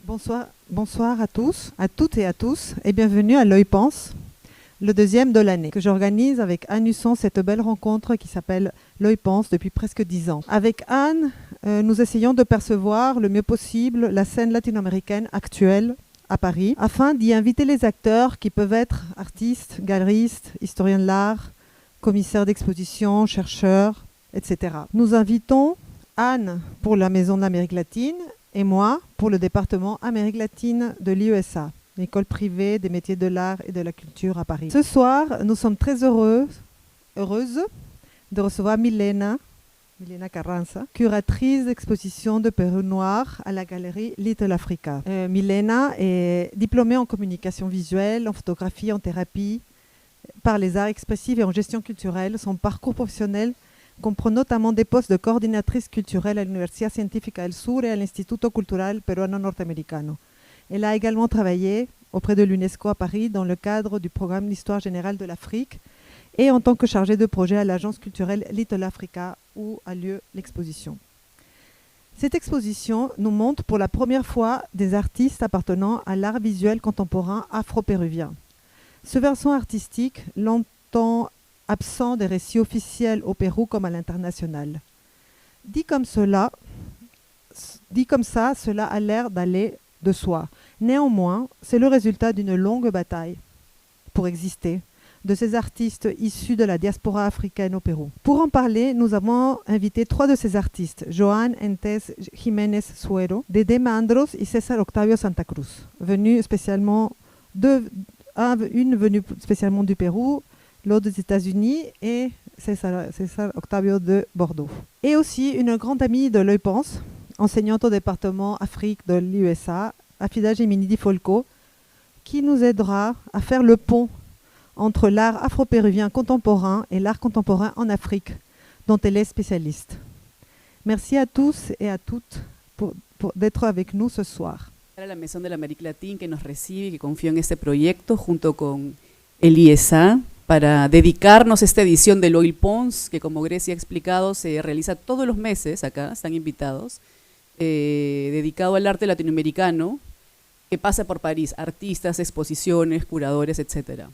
Bonsoir à tous, à toutes et à tous, et bienvenue à L'Œil Pense, le deuxième de l'année, que j'organise avec Anne Husson, cette belle rencontre qui s'appelle L'Œil Pense depuis presque 10 ans. Avec Anne, nous essayons de percevoir le mieux possible la scène latino-américaine actuelle à Paris, afin d'y inviter les acteurs qui peuvent être artistes, galeristes, historiens de l'art, commissaires d'exposition, chercheurs, etc. Nous invitons Anne pour la Maison d'Amérique latine et moi pour le département Amérique latine de l'IESA, l'école privée des métiers de l'art et de la culture à Paris. Ce soir, nous sommes très heureuses de recevoir Milena Carranza, curatrice d'exposition de Pérou noir à la galerie Little Africa. Milena est diplômée en communication visuelle, en photographie, en thérapie, par les arts expressifs et en gestion culturelle. Son parcours professionnel comprend notamment des postes de coordinatrice culturelle à l'Universidad Científica del Sur et à l'Instituto Cultural Peruano Norteamericano. Elle a également travaillé auprès de l'UNESCO à Paris dans le cadre du programme d'Histoire générale de l'Afrique et en tant que chargée de projet à l'agence culturelle Little Africa où a lieu l'exposition. Cette exposition nous montre pour la première fois des artistes appartenant à l'art visuel contemporain afro-péruvien. Ce versant artistique, longtemps absent des récits officiels au Pérou comme à l'international. Dit comme ça, cela a l'air d'aller de soi. Néanmoins, c'est le résultat d'une longue bataille pour exister de ces artistes issus de la diaspora africaine au Pérou. Pour en parler, nous avons invité 3 de ces artistes, Joan Entes Jiménez Suero, Dede Mandros et César Octavio Santa Cruz, une venue spécialement du Pérou, l'autre des États-Unis et César Octavio de Bordeaux. Et aussi une grande amie de L'Œil Pense, enseignante au département Afrique de l'USA, Afida Gemini Di Folco, qui nous aidera à faire le pont entre l'art afro-péruvien contemporain et l'art contemporain en Afrique, dont elle est spécialiste. Merci à tous et à toutes d'être avec nous ce soir. A la Maison de l'Amérique latine que nos recibe y que confió en este proyecto junto con el IESA para dedicarnos esta edición de L'Œil Pense, que como Grecia ha explicado se realiza todos los meses acá, están invitados, dedicado al arte latinoamericano que pasa por París, artistas, exposiciones, curadores, etc.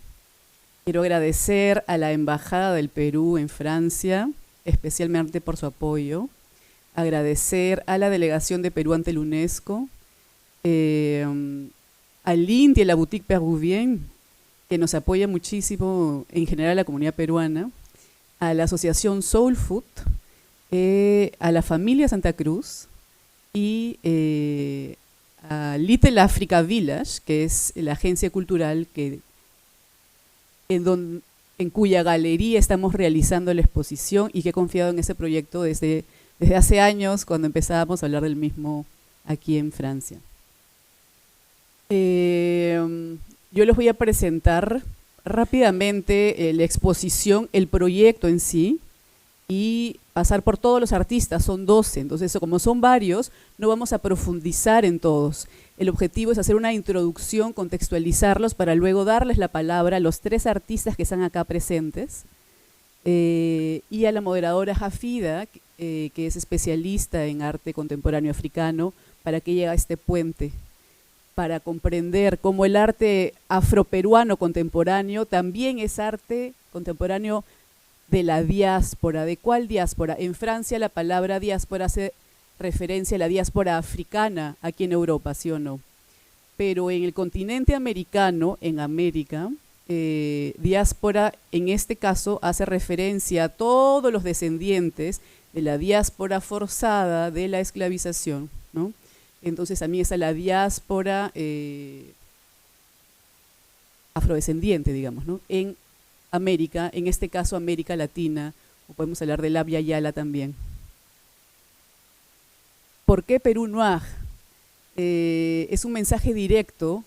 Quiero agradecer a la Embajada del Perú en Francia, especialmente por su apoyo, agradecer a la Delegación de Perú ante la UNESCO, al INTI y a la Boutique Péruvienne, que nos apoya muchísimo en general a la comunidad peruana, a la Asociación Soul Food, a la familia Santa Cruz y a Little Africa Village, que es la agencia cultural en cuya galería estamos realizando la exposición y que he confiado en ese proyecto desde hace años cuando empezábamos a hablar del mismo aquí en Francia. Yo les voy a presentar rápidamente la exposición, el proyecto en sí, y pasar por todos los artistas, son 12, entonces como son varios, no vamos a profundizar en todos. El objetivo es hacer una introducción, contextualizarlos para luego darles la palabra a los 3 artistas que están acá presentes y a la moderadora Jafida, que es especialista en arte contemporáneo africano, para que llegue a este puente, para comprender cómo el arte afroperuano contemporáneo también es arte contemporáneo de la diáspora. ¿De cuál diáspora? En Francia la palabra diáspora hace referencia a la diáspora africana aquí en Europa, ¿sí o no? Pero en el continente americano, en América, diáspora en este caso hace referencia a todos los descendientes de la diáspora forzada de la esclavización, ¿no? Entonces también está la diáspora afrodescendiente, digamos, ¿no? En América, en este caso América Latina, o podemos hablar de Abya Yala también. ¿Por qué Perú Noir? Es un mensaje directo,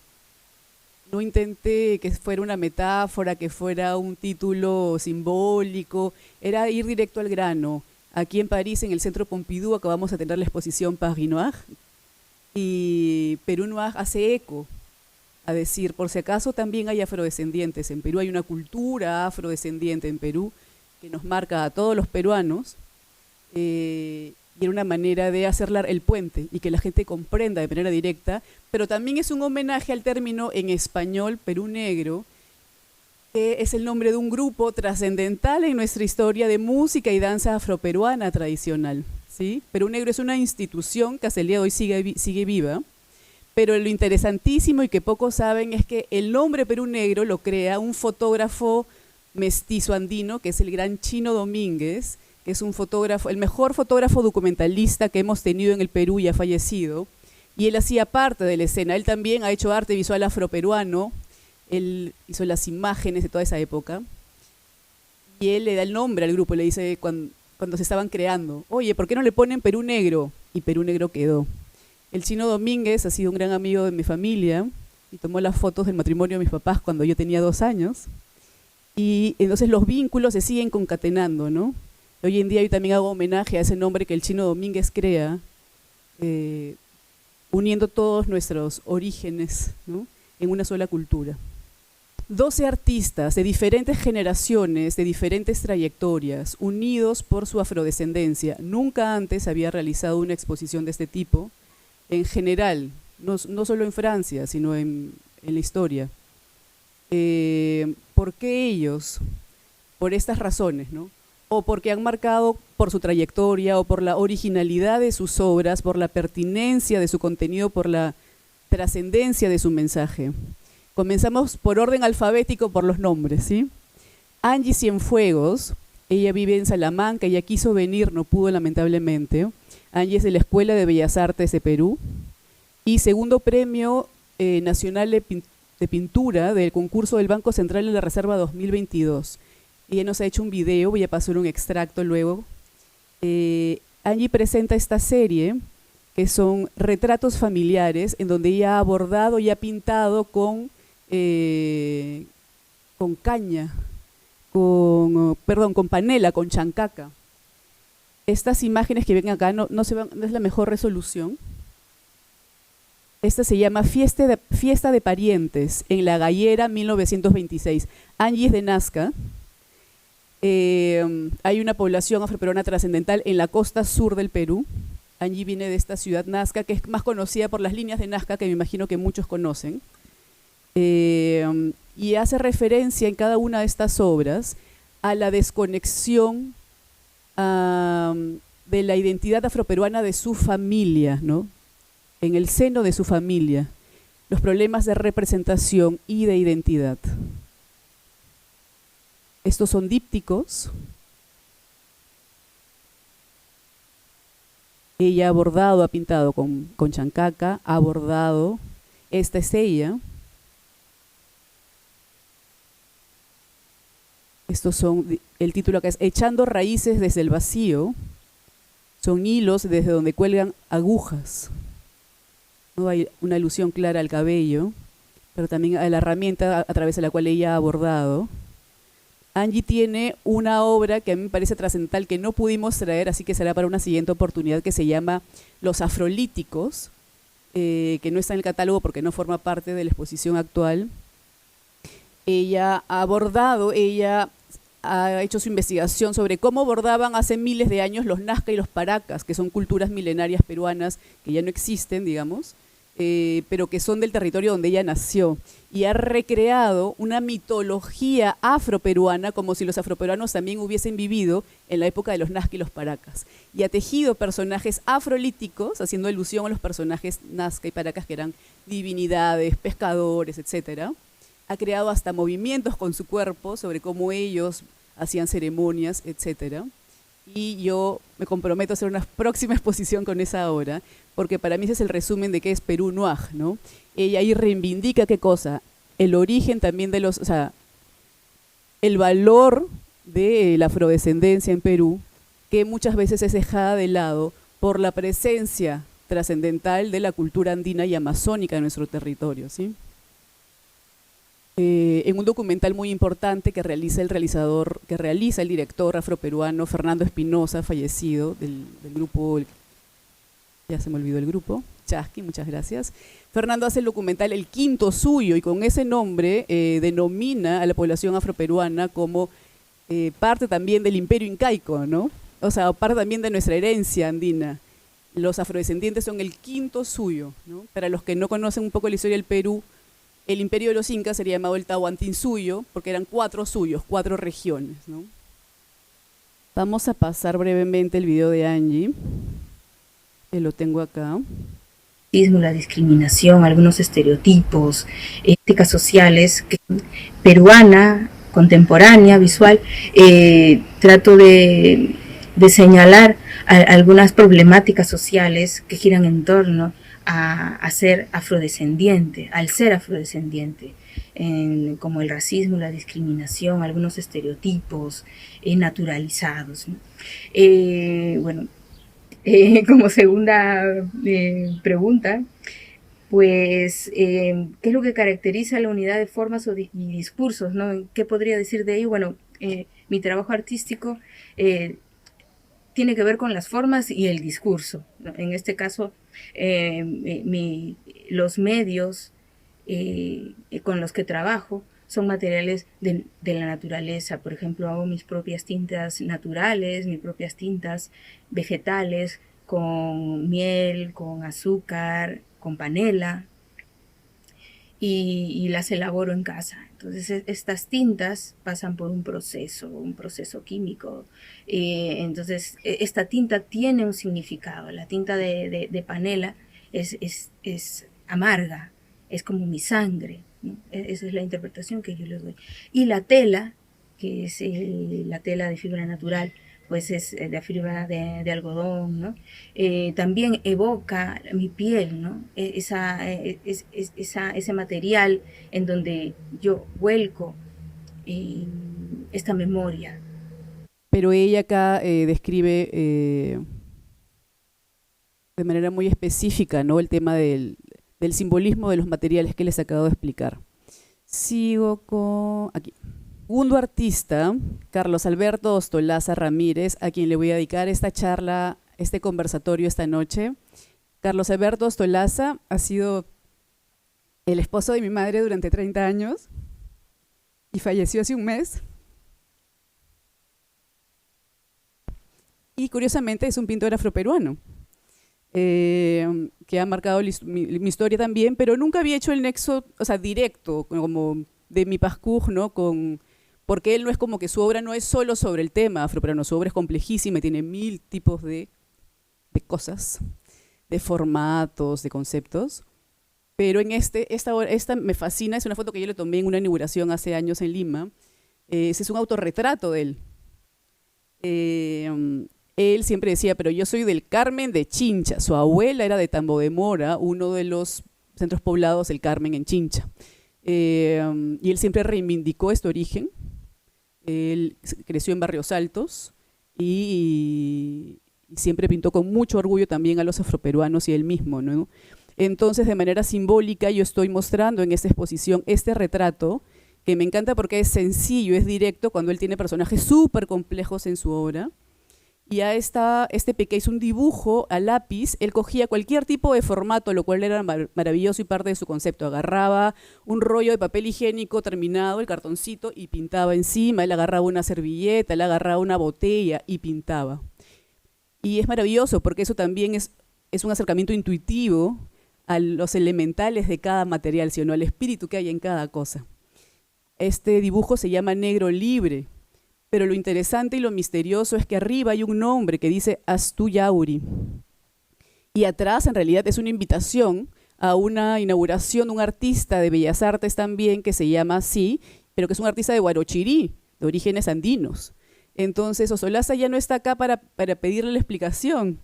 no intenté que fuera una metáfora, que fuera un título simbólico, era ir directo al grano. Aquí en París, en el Centro Pompidou, acabamos de tener la exposición Paris Noir, y Perú Noir hace eco a decir, por si acaso también hay afrodescendientes en Perú, hay una cultura afrodescendiente en Perú que nos marca a todos los peruanos, y y era una manera de hacer el puente y que la gente comprenda de manera directa, pero también es un homenaje al término en español Perú Negro, que es el nombre de un grupo trascendental en nuestra historia de música y danza afroperuana tradicional, ¿sí? Perú Negro es una institución que hasta el día de hoy sigue viva, pero lo interesantísimo y que pocos saben es que el nombre Perú Negro lo crea un fotógrafo mestizo andino, que es el gran Chino Domínguez, que es un fotógrafo, el mejor fotógrafo documentalista que hemos tenido en el Perú y ha fallecido, y él hacía parte de la escena. Él también ha hecho arte visual afroperuano, él hizo las imágenes de toda esa época, y él le da el nombre al grupo, le dice cuando se estaban creando, oye, ¿por qué no le ponen Perú Negro? Y Perú Negro quedó. El Chino Domínguez ha sido un gran amigo de mi familia, y tomó las fotos del matrimonio de mis papás cuando yo tenía 2 años, y entonces los vínculos se siguen concatenando, ¿no? Hoy en día yo también hago homenaje a ese nombre que el Chino Domínguez crea, uniendo todos nuestros orígenes, ¿no?, en una sola cultura. 12 artistas de diferentes generaciones, de diferentes trayectorias, unidos por su afrodescendencia. Nunca antes había realizado una exposición de este tipo, en general, no solo en Francia, sino en la historia. ¿Por qué ellos? Por estas razones, ¿no? O porque han marcado por su trayectoria o por la originalidad de sus obras, por la pertinencia de su contenido, por la trascendencia de su mensaje. Comenzamos por orden alfabético por los nombres, ¿sí? Angie Cienfuegos, ella vive en Salamanca, ella quiso venir, no pudo lamentablemente. Angie es de la Escuela de Bellas Artes de Perú y segundo premio nacional de pintura del concurso del Banco Central de la Reserva 2022. Ella nos ha hecho un video, voy a pasar un extracto luego. Angie presenta esta serie que son retratos familiares en donde ella ha abordado y ha pintado con caña, con panela, con chancaca. Estas imágenes que ven acá no es la mejor resolución. Esta se llama Fiesta de Parientes en La Gallera 1926. Angie es de Nazca. Hay una población afroperuana trascendental en la costa sur del Perú. Angie viene de esta ciudad Nazca, que es más conocida por las líneas de Nazca, que me imagino que muchos conocen. Y hace referencia en cada una de estas obras a la desconexión de la identidad afroperuana de su familia, ¿no? En el seno de su familia, los problemas de representación y de identidad. Estos son dípticos. Ella ha bordado, ha pintado con chancaca, ha bordado. Esta es ella. Estos son, el título acá es Echando raíces desde el vacío. Son hilos desde donde cuelgan agujas. No hay una alusión clara al cabello, pero también a la herramienta a través de la cual ella ha bordado. Angie tiene una obra que a mí me parece trascendental que no pudimos traer, así que será para una siguiente oportunidad, que se llama Los Afrolíticos, que no está en el catálogo porque no forma parte de la exposición actual. Ella ha bordado, ella ha hecho su investigación sobre cómo bordaban hace miles de años los Nazca y los Paracas, que son culturas milenarias peruanas que ya no existen, digamos, pero que son del territorio donde ella nació, y ha recreado una mitología afroperuana como si los afroperuanos también hubiesen vivido en la época de los Nazca y los Paracas, y ha tejido personajes afrolíticos, haciendo alusión a los personajes Nazca y Paracas, que eran divinidades, pescadores, etcétera. Ha creado hasta movimientos con su cuerpo sobre cómo ellos hacían ceremonias, etcétera. Y yo me comprometo a hacer una próxima exposición con esa obra, porque para mí ese es el resumen de qué es Perú Noir, ¿no? Ella ahí reivindica qué cosa, el origen también de o sea, el valor de la afrodescendencia en Perú, que muchas veces es dejada de lado por la presencia trascendental de la cultura andina y amazónica en nuestro territorio, ¿sí? En un documental muy importante que realiza el director afroperuano Fernando Espinosa, fallecido, del grupo, ya se me olvidó el grupo, Chasqui, muchas gracias. Fernando hace el documental, el quinto suyo, y con ese nombre denomina a la población afroperuana como parte también del imperio incaico, ¿no? o sea, parte también de nuestra herencia andina. Los afrodescendientes son el quinto suyo, ¿no? Para los que no conocen un poco la historia del Perú, el imperio de los incas sería llamado el Tahuantinsuyo, porque eran 4 suyos, 4 regiones, ¿no? Vamos a pasar brevemente el video de Angie, que lo tengo acá. La discriminación, algunos estereotipos, éticas sociales, peruana, contemporánea, visual, trato de señalar algunas problemáticas sociales que giran en torno a ser afrodescendiente, al ser afrodescendiente, como el racismo, la discriminación, algunos estereotipos naturalizados, ¿no? Bueno, como segunda pregunta, pues, ¿qué es lo que caracteriza la unidad de formas y discursos, ¿no? ¿Qué podría decir de ello? Bueno, mi trabajo artístico tiene que ver con las formas y el discurso, ¿no? En este caso, los medios con los que trabajo son materiales de la naturaleza. Por ejemplo, hago mis propias tintas naturales, mis propias tintas vegetales, con miel, con azúcar, con panela, y las elaboro en casa. Entonces, estas tintas pasan por un proceso químico. Entonces, esta tinta tiene un significado. La tinta de panela es amarga, es como mi sangre, ¿no? Esa es la interpretación que yo le doy. Y la tela, que es la tela de fibra natural, pues es de fibra de algodón, ¿no? También evoca mi piel, ¿no? Ese material en donde yo vuelco esta memoria. Pero ella acá describe de manera muy específica, ¿no? El tema del simbolismo de los materiales que les acabo de explicar. Sigo con aquí. Segundo artista, Carlos Alberto Ostolaza Ramírez, a quien le voy a dedicar esta charla, este conversatorio esta noche. Carlos Alberto Ostolaza ha sido el esposo de mi madre durante 30 años y falleció hace un mes. Y curiosamente es un pintor afroperuano, que ha marcado mi historia también, pero nunca había hecho el nexo, o sea, directo, como de mi Pascuj, ¿no? Porque él no es como que su obra no es solo sobre el tema afroperuano, su obra es complejísima y tiene 1000 tipos de cosas, de formatos, de conceptos. Pero en esta me fascina, es una foto que yo le tomé en una inauguración hace años en Lima. Ese es un autorretrato de él. Él siempre decía, pero yo soy del Carmen de Chincha. Su abuela era de Tambo de Mora, uno de los centros poblados del Carmen en Chincha. Y él siempre reivindicó este origen. Él creció en barrios altos y siempre pintó con mucho orgullo también a los afroperuanos y él mismo, ¿no? Entonces, de manera simbólica, yo estoy mostrando en esta exposición este retrato, que me encanta porque es sencillo, es directo, cuando él tiene personajes súper complejos en su obra. Y este pequeño hizo un dibujo a lápiz, él cogía cualquier tipo de formato, lo cual era maravilloso y parte de su concepto. Agarraba un rollo de papel higiénico terminado, el cartoncito, y pintaba encima. Él agarraba una servilleta, él agarraba una botella y pintaba. Y es maravilloso porque eso también es un acercamiento intuitivo a los elementales de cada material, sino al espíritu que hay en cada cosa. Este dibujo se llama Negro Libre. Pero lo interesante y lo misterioso es que arriba hay un nombre que dice Astu Yauri. Y atrás, en realidad, es una invitación a una inauguración de un artista de Bellas Artes también, que se llama así, pero que es un artista de Huarochirí, de orígenes andinos. Entonces, Ostolaza ya no está acá para pedirle la explicación,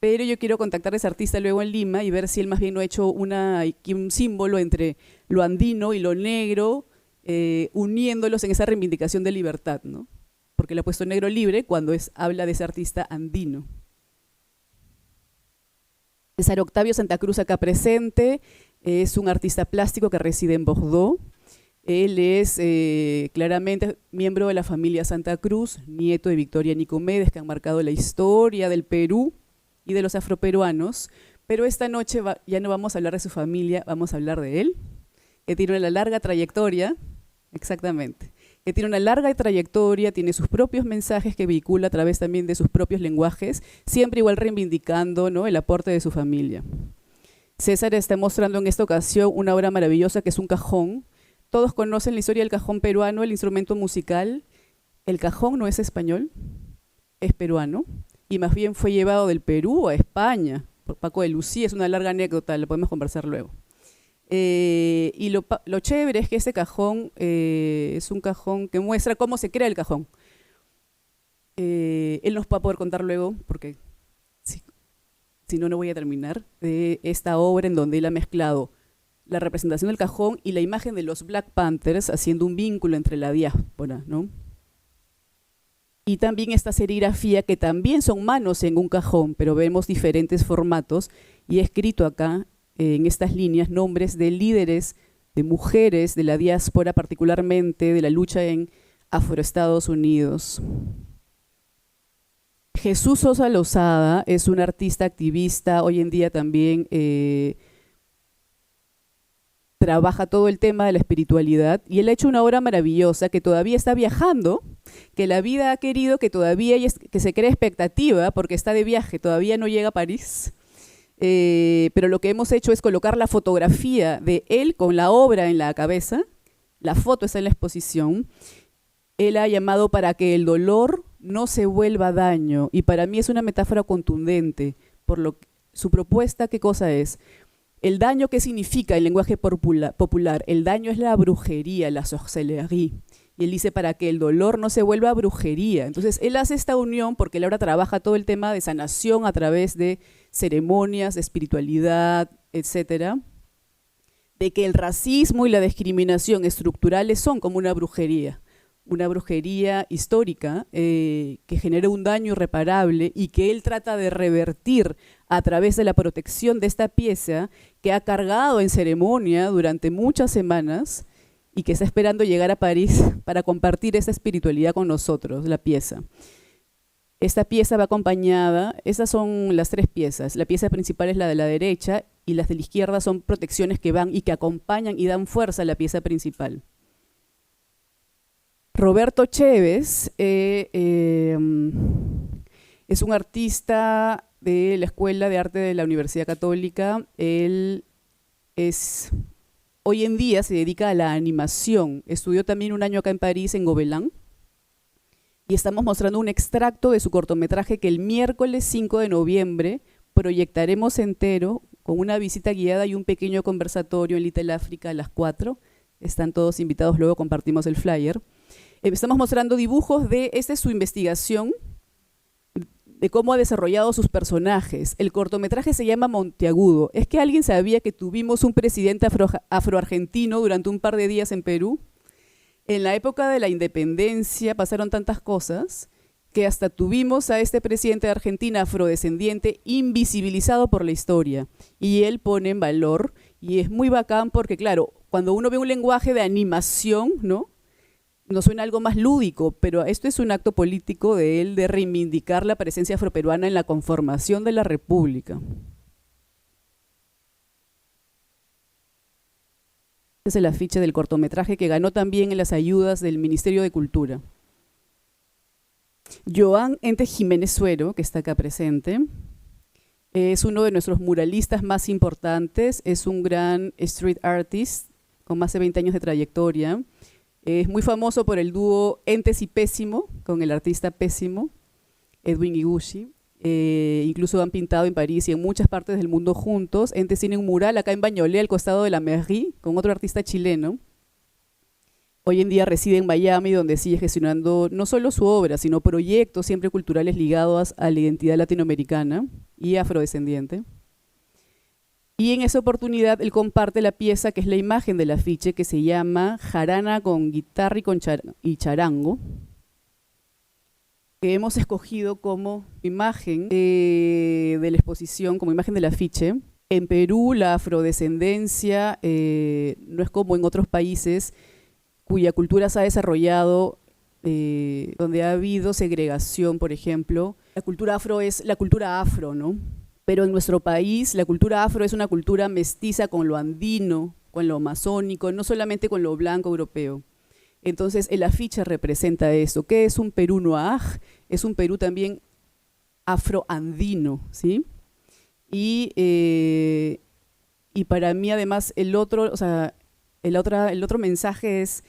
pero yo quiero contactar a ese artista luego en Lima y ver si él más bien no ha hecho un símbolo entre lo andino y lo negro, uniéndolos en esa reivindicación de libertad, ¿no? Porque le ha puesto Negro Libre cuando habla de ese artista andino. César Octavio Santa Cruz acá presente, es un artista plástico que reside en Bordeaux. Él es claramente miembro de la familia Santa Cruz, nieto de Victoria Nicomedes, que han marcado la historia del Perú y de los afroperuanos, pero esta noche ya no vamos a hablar de su familia, vamos a hablar de él, que tiene una larga trayectoria, exactamente, tiene una larga trayectoria, tiene sus propios mensajes que vehicula a través también de sus propios lenguajes, siempre igual reivindicando, ¿no?, el aporte de su familia. César está mostrando en esta ocasión una obra maravillosa que es un cajón. Todos conocen la historia del cajón peruano, el instrumento musical. El cajón no es español, es peruano, y más bien fue llevado del Perú a España por Paco de Lucía. Es una larga anécdota, la podemos conversar luego. Y lo chévere es que este cajón es un cajón que muestra cómo se crea el cajón. Él nos va a poder contar luego, porque si no, no voy a terminar, de esta obra en donde él ha mezclado la representación del cajón y la imagen de los Black Panthers, haciendo un vínculo entre la diáspora, ¿no? Y también esta serigrafía, que también son manos en un cajón, pero vemos diferentes formatos, y he escrito acá, en estas líneas, nombres de líderes, de mujeres de la diáspora, particularmente de la lucha en Afroestados Unidos. Jesús Sosa Lozada es un artista activista, hoy en día también trabaja todo el tema de la espiritualidad, y él ha hecho una obra maravillosa que todavía está viajando, que la vida ha querido que todavía que se cree expectativa porque está de viaje, todavía no llega a París, pero lo que hemos hecho es colocar la fotografía de él con la obra en la cabeza, la foto está en la exposición. Él ha llamado para que el dolor no se vuelva daño, y para mí es una metáfora contundente, por lo que su propuesta, ¿qué cosa es? El daño, ¿qué significa en lenguaje popular? El daño es la brujería, la sorcellerie. Y él dice para que el dolor no se vuelva brujería. Entonces él hace esta unión porque él ahora trabaja todo el tema de sanación a través de ceremonias, de espiritualidad, etcétera, de que el racismo y la discriminación estructurales son como una brujería histórica que genera un daño irreparable, y que él trata de revertir a través de la protección de esta pieza que ha cargado en ceremonia durante muchas semanas y que está esperando llegar a París para compartir esa espiritualidad con nosotros, la pieza. Esta pieza va acompañada, esas son las tres piezas. La pieza principal es la de la derecha y las de la izquierda son protecciones que van y que acompañan y dan fuerza a la pieza principal. Roberto Chévez es un artista de la Escuela de Arte de la Universidad Católica. Él hoy en día se dedica a la animación. Estudió también un año acá en París, en Gobelin. Y estamos mostrando un extracto de su cortometraje que el miércoles 5 de noviembre proyectaremos entero, con una visita guiada y un pequeño conversatorio en Little Africa a las 4. Están todos invitados, luego compartimos el flyer. Estamos mostrando dibujos esta es su investigación, de cómo ha desarrollado sus personajes. El cortometraje se llama Monteagudo. ¿Es que alguien sabía que tuvimos un presidente afroargentino durante un par de días en Perú? En la época de la independencia pasaron tantas cosas que hasta tuvimos a este presidente de Argentina afrodescendiente invisibilizado por la historia. Y él pone en valor, y es muy bacán porque, claro, cuando uno ve un lenguaje de animación, ¿no?, nos suena algo más lúdico, pero esto es un acto político de él de reivindicar la presencia afroperuana en la conformación de la República. Este es el afiche del cortometraje que ganó también en las ayudas del Ministerio de Cultura. Joan Ente Jiménez Suero, que está acá presente, es uno de nuestros muralistas más importantes, es un gran street artist con más de 20 años de trayectoria. Es muy famoso por el dúo Entes y Pésimo, con el artista Pésimo, Edwin Iguchi. Incluso han pintado en París y en muchas partes del mundo juntos. Entes tiene un mural acá en Bagnolet, al costado de la Mairie, con otro artista chileno. Hoy en día reside en Miami, donde sigue gestionando no solo su obra, sino proyectos siempre culturales ligados a la identidad latinoamericana y afrodescendiente. Y en esa oportunidad él comparte la pieza que es la imagen del afiche, que se llama Jarana con guitarra y charango, que hemos escogido como imagen de la exposición, como imagen del afiche. En Perú la afrodescendencia no es como en otros países cuya cultura se ha desarrollado, donde ha habido segregación, por ejemplo. La cultura afro es la cultura afro, ¿no? Pero en nuestro país la cultura afro es una cultura mestiza con lo andino, con lo amazónico, no solamente con lo blanco europeo. Entonces, el afiche representa eso. ¿Qué es un Perú noir? Es un Perú también afroandino, ¿sí? Y para mí, además, el otro mensaje es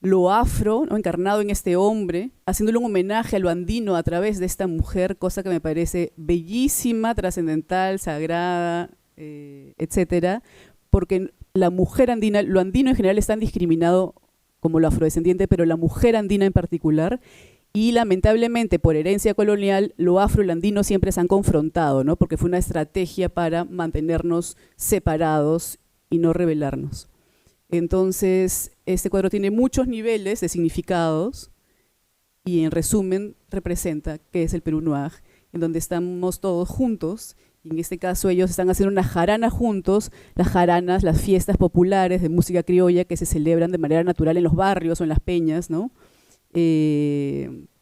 lo afro, ¿no?, encarnado en este hombre, haciéndole un homenaje a lo andino a través de esta mujer, cosa que me parece bellísima, trascendental, sagrada, etcétera, porque la mujer andina, lo andino en general es tan discriminado como lo afrodescendiente, pero la mujer andina en particular, y lamentablemente por herencia colonial, lo afro y lo andino siempre se han confrontado, ¿no?, porque fue una estrategia para mantenernos separados y no rebelarnos. Entonces, este cuadro tiene muchos niveles de significados y en resumen representa qué es el Perú noir, en donde estamos todos juntos, y en este caso ellos están haciendo una jarana juntos, las jaranas, las fiestas populares de música criolla que se celebran de manera natural en los barrios o en las peñas, ¿no?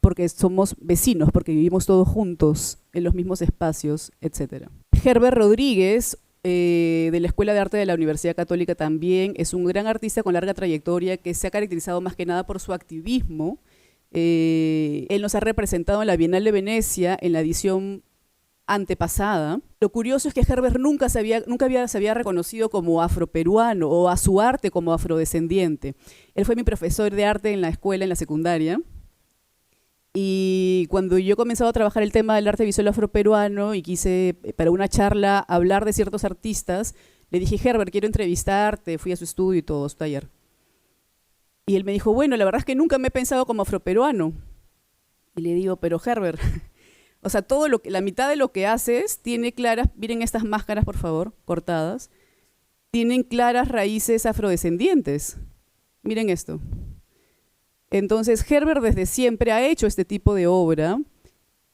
Porque somos vecinos, porque vivimos todos juntos en los mismos espacios, etc. Herbert Rodríguez, de la Escuela de Arte de la Universidad Católica también, es un gran artista con larga trayectoria que se ha caracterizado más que nada por su activismo. Él nos ha representado en la Bienal de Venecia en la edición antepasada. Lo curioso es que Herbert nunca se había reconocido como afroperuano o a su arte como afrodescendiente. Él fue mi profesor de arte en la escuela, en la secundaria, y cuando yo comenzaba a trabajar el tema del arte visual afroperuano y quise para una charla hablar de ciertos artistas, le dije: Herbert, quiero entrevistarte, fui a su estudio y todo, a su taller. Y él me dijo: bueno, la verdad es que nunca me he pensado como afroperuano. Y le digo: pero Herbert, o sea, la mitad de lo que haces tiene claras, miren estas máscaras por favor, cortadas, tienen claras raíces afrodescendientes. Miren esto. Entonces Herbert desde siempre ha hecho este tipo de obra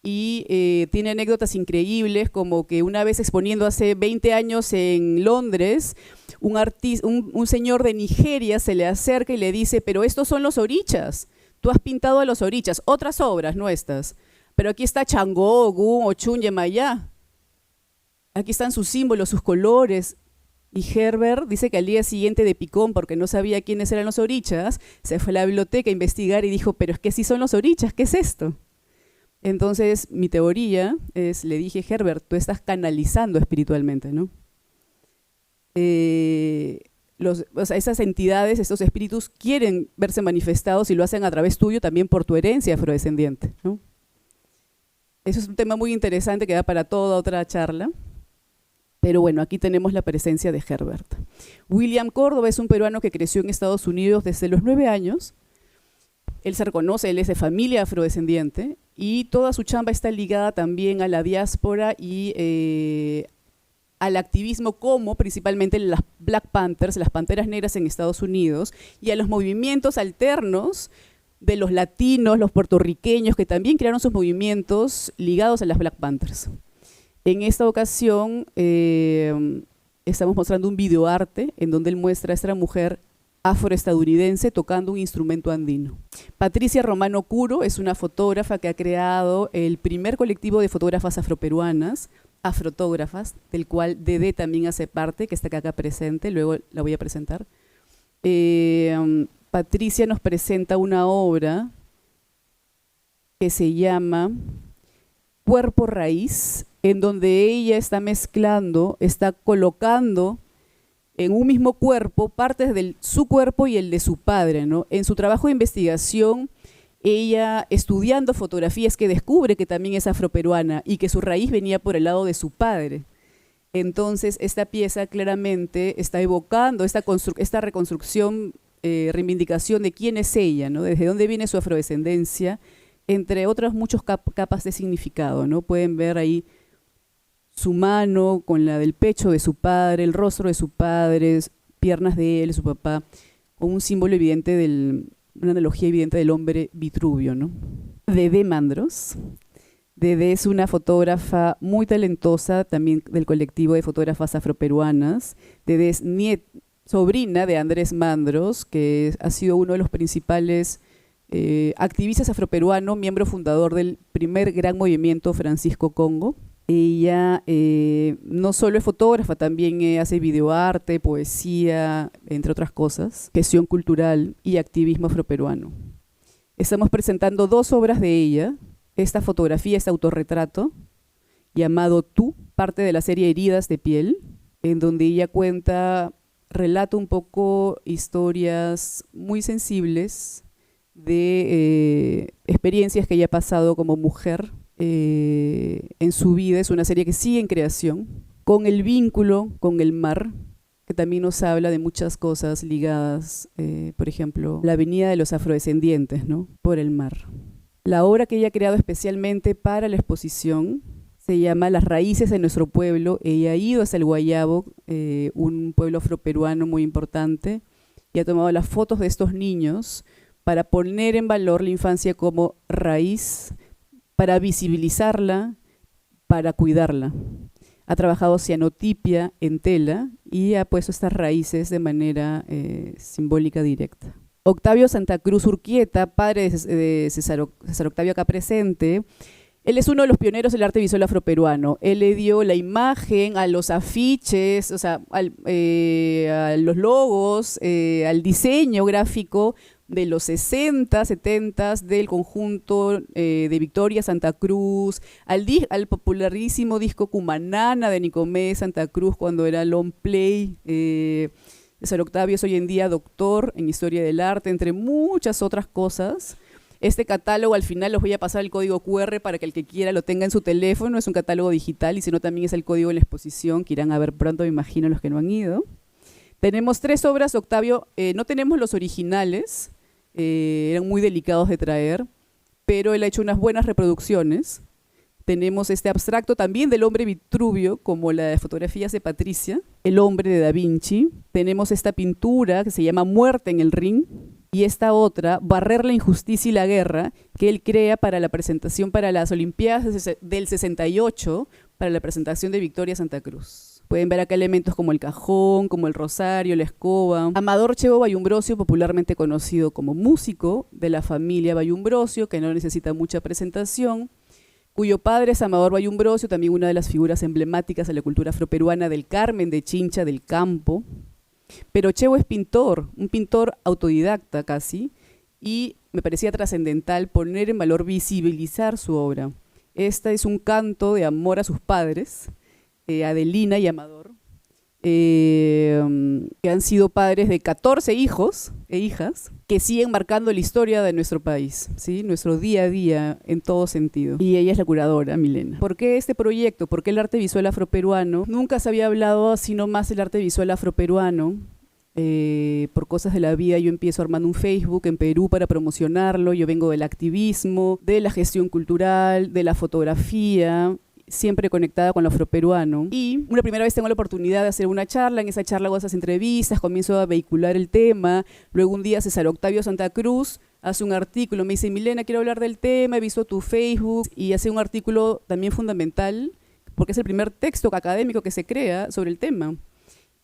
y tiene anécdotas increíbles, como que una vez exponiendo hace 20 años en Londres, un señor de Nigeria se le acerca y le dice: pero estos son los orichas, tú has pintado a los orichas, otras obras, no estas, pero aquí está Changó, Ogún, Ochun, Yemayá, aquí están sus símbolos, sus colores. Y Herbert dice que al día siguiente, de picón, porque no sabía quiénes eran los orichas, se fue a la biblioteca a investigar y dijo: pero es que sí son los orichas, ¿qué es esto? Entonces mi teoría es, le dije: Herbert, tú estás canalizando espiritualmente, ¿no? O sea, esas entidades, estos espíritus quieren verse manifestados y lo hacen a través tuyo también por tu herencia afrodescendiente, ¿no? Eso es un tema muy interesante que da para toda otra charla. Pero bueno, aquí tenemos la presencia de Herbert. William Córdoba es un peruano que creció en Estados Unidos desde los 9 años. Él se reconoce, él es de familia afrodescendiente y toda su chamba está ligada también a la diáspora y al activismo, como principalmente las Black Panthers, las Panteras Negras en Estados Unidos, y a los movimientos alternos de los latinos, los puertorriqueños, que también crearon sus movimientos ligados a las Black Panthers. En esta ocasión estamos mostrando un videoarte en donde él muestra a esta mujer afroestadounidense tocando un instrumento andino. Patricia Romano Curo es una fotógrafa que ha creado el primer colectivo de fotógrafas afroperuanas, Afrotógrafas, del cual Dede también hace parte, que está acá presente, luego la voy a presentar. Patricia nos presenta una obra que se llama Cuerpo Raíz, en donde ella está mezclando, está colocando en un mismo cuerpo partes de su cuerpo y el de su padre, ¿no? En su trabajo de investigación, ella estudiando fotografías que descubre que también es afroperuana y que su raíz venía por el lado de su padre. Entonces esta pieza claramente está evocando esta reconstrucción, reivindicación de quién es ella, ¿no? Desde dónde viene su afrodescendencia, entre otras muchas capas de significado, ¿no? Pueden ver ahí su mano con la del pecho de su padre, el rostro de su padre, piernas de él, su papá, con un símbolo evidente, una analogía evidente del hombre Vitruvio, ¿no? Dede Mandros. Dede es una fotógrafa muy talentosa, también del colectivo de fotógrafas afroperuanas. Dede es sobrina de Andrés Mandros, que ha sido uno de los principales activistas afroperuanos, miembro fundador del primer gran movimiento Francisco Congo. Ella no solo es fotógrafa, también hace videoarte, poesía, entre otras cosas, gestión cultural y activismo afroperuano. Estamos presentando 2 obras de ella, esta fotografía, este autorretrato, llamado Tú, parte de la serie Heridas de piel, en donde ella relata un poco historias muy sensibles de experiencias que ella ha pasado como mujer en su vida. Es una serie que sigue en creación, con el vínculo con el mar, que también nos habla de muchas cosas ligadas, por ejemplo, la venida de los afrodescendientes, ¿no?, por el mar. La obra que ella ha creado especialmente para la exposición se llama Las raíces de nuestro pueblo. Ella ha ido hasta el Guayabo, un pueblo afroperuano muy importante, y ha tomado las fotos de estos niños para poner en valor la infancia como raíz, para visibilizarla, para cuidarla. Ha trabajado cianotipia en tela y ha puesto estas raíces de manera simbólica directa. Octavio Santa Cruz Urquieta, padre de César Octavio acá presente, él es uno de los pioneros del arte visual afroperuano. Él le dio la imagen a los afiches, o sea, a los logos, al diseño gráfico de los 60, 70 del conjunto de Victoria Santa Cruz, al popularísimo disco Cumanana de Nicomé Santa Cruz cuando era long play. César Octavio es hoy en día doctor en Historia del Arte, entre muchas otras cosas. Este catálogo, al final les voy a pasar el código QR para que el que quiera lo tenga en su teléfono. Es un catálogo digital y si no también es el código de la exposición que irán a ver pronto, me imagino, los que no han ido. Tenemos 3 obras de Octavio, no tenemos los originales, eran muy delicados de traer, pero él ha hecho unas buenas reproducciones. Tenemos este abstracto también del hombre Vitruvio, como la de fotografías de Patricia, El hombre de Da Vinci. Tenemos esta pintura que se llama Muerte en el ring, y esta otra, Barrer la injusticia y la guerra, que él crea para la presentación para las Olimpiadas del 68, para la presentación de Victoria Santa Cruz. Pueden ver acá elementos como el cajón, como el rosario, la escoba. Amador Chevo Bayumbrosio, popularmente conocido como músico de la familia Bayumbrosio, que no necesita mucha presentación, cuyo padre es Amador Bayumbrosio, también una de las figuras emblemáticas de la cultura afroperuana del Carmen de Chincha del Campo. Pero Chevo es pintor, un pintor autodidacta casi, y me parecía trascendental poner en valor, visibilizar su obra. Esta es un canto de amor a sus padres, Adelina y Amador, que han sido padres de 14 hijos e hijas, que siguen marcando la historia de nuestro país, ¿sí?, nuestro día a día en todo sentido. Y ella es la curadora, Milena. ¿Por qué este proyecto? ¿Por qué el arte visual afroperuano? Nunca se había hablado sino más del arte visual afroperuano. Por cosas de la vida yo empiezo armando un Facebook en Perú para promocionarlo. Yo vengo del activismo, de la gestión cultural, de la fotografía, siempre conectada con lo afroperuano. Y una primera vez tengo la oportunidad de hacer una charla, en esa charla hago esas entrevistas, comienzo a vehicular el tema, luego un día César Octavio Santa Cruz hace un artículo, me dice: Milena, quiero hablar del tema, he visto tu Facebook, y hace un artículo también fundamental, porque es el primer texto académico que se crea sobre el tema.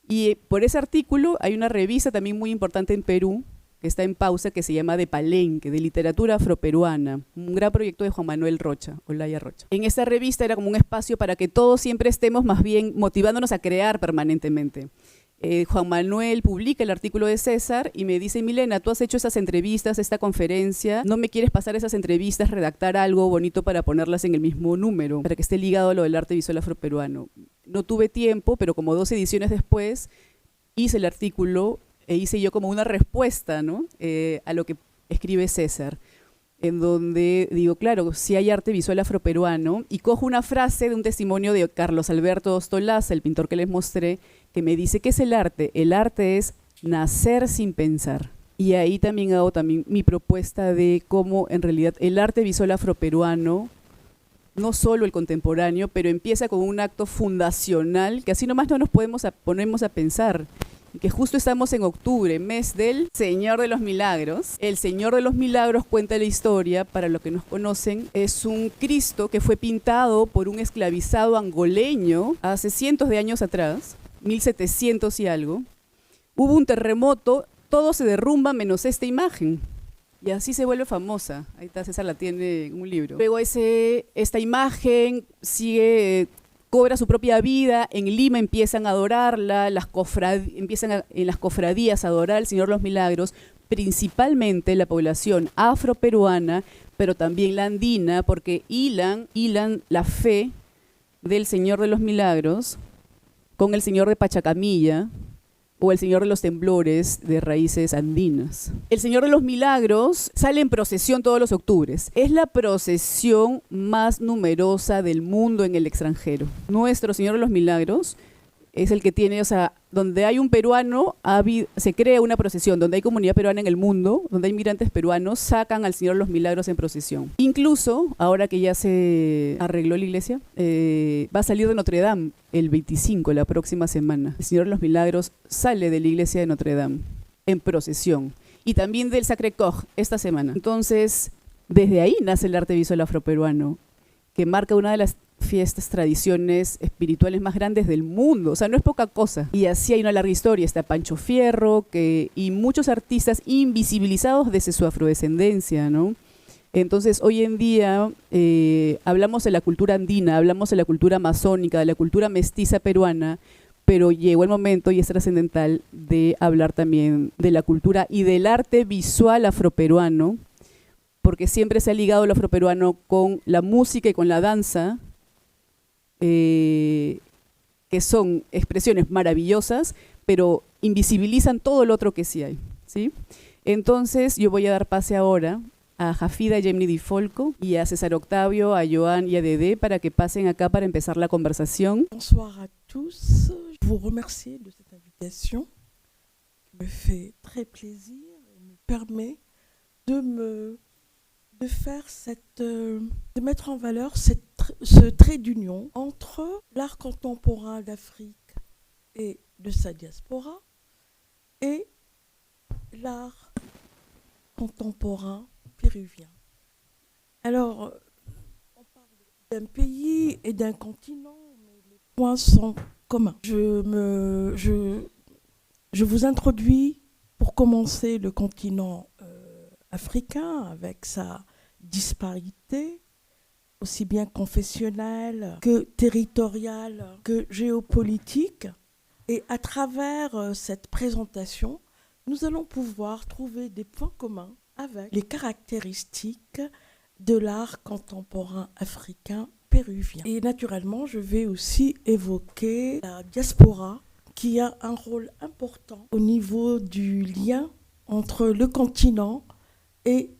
Y por ese artículo hay una revista también muy importante en Perú, que está en pausa, que se llama De Palenque, de literatura afroperuana, un gran proyecto de Juan Manuel Rocha, Olaya Rocha. En esta revista era como un espacio para que todos siempre estemos más bien motivándonos a crear permanentemente. Juan Manuel publica el artículo de César y me dice: Milena, tú has hecho esas entrevistas, esta conferencia, ¿no me quieres pasar esas entrevistas, redactar algo bonito para ponerlas en el mismo número, para que esté ligado a lo del arte visual afroperuano? No tuve tiempo, pero como 2 ediciones después hice el artículo e hice yo como una respuesta, ¿no?, a lo que escribe César, en donde digo, claro, sí hay arte visual afroperuano, y cojo una frase de un testimonio de Carlos Alberto Ostolaza, el pintor que les mostré, que me dice: ¿qué es el arte? El arte es nacer sin pensar. Y ahí también hago mi propuesta de cómo en realidad el arte visual afroperuano, no solo el contemporáneo, pero empieza con un acto fundacional que así nomás no nos ponemos a pensar. Que justo estamos en octubre, mes del Señor de los Milagros. El Señor de los Milagros cuenta la historia, para los que nos conocen, es un Cristo que fue pintado por un esclavizado angoleño hace cientos de años atrás, 1700 y algo. Hubo un terremoto, todo se derrumba menos esta imagen. Y así se vuelve famosa. Ahí está, César la tiene en un libro. Luego esta imagen sigue, cobra su propia vida. En Lima empiezan a adorarla, empiezan en las cofradías a adorar al Señor de los Milagros, principalmente la población afroperuana, pero también la andina, porque hilan la fe del Señor de los Milagros con el Señor de Pachacamilla, o el Señor de los Temblores de raíces andinas. El Señor de los Milagros sale en procesión todos los octubres. Es la procesión más numerosa del mundo en el extranjero. Nuestro Señor de los Milagros es el que tiene, o sea, donde hay un peruano, se crea una procesión, donde hay comunidad peruana en el mundo, donde hay migrantes peruanos, sacan al Señor de los Milagros en procesión. Incluso, ahora que ya se arregló la iglesia, va a salir de Notre Dame el 25, la próxima semana. El Señor de los Milagros sale de la iglesia de Notre Dame en procesión. Y también del Sacré-Cœur esta semana. Entonces, desde ahí nace el arte visual afroperuano, que marca una de las fiestas, tradiciones espirituales más grandes del mundo. O sea, no es poca cosa. Y así hay una larga historia. Está Pancho Fierro y muchos artistas invisibilizados desde su afrodescendencia, ¿no? Entonces, hoy en día hablamos de la cultura andina, hablamos de la cultura amazónica, de la cultura mestiza peruana, pero llegó el momento, y es trascendental, de hablar también de la cultura y del arte visual afroperuano, porque siempre se ha ligado el afroperuano con la música y con la danza, que son expresiones maravillosas, pero invisibilizan todo lo otro que sí hay, ¿sí? Entonces, yo voy a dar pase ahora a Jafida Yemni Di Folco y a César Octavio, a Joan y a Dede para que pasen acá para empezar la conversación. Bonsoir à tous. Je vous remercie de cette invitation qui me fait très plaisir et me permet de mettre en valeur ce trait d'union entre l'art contemporain d'Afrique et de sa diaspora et l'art contemporain péruvien. Alors, on parle d'un pays et d'un continent, mais les points sont communs. Je vous introduis, pour commencer, le continent africain avec sa disparité, aussi bien confessionnelle que territoriale que géopolitique. Et à travers cette présentation, nous allons pouvoir trouver des points communs avec les caractéristiques de l'art contemporain africain péruvien. Et naturellement, je vais aussi évoquer la diaspora qui a un rôle important au niveau du lien entre le continent et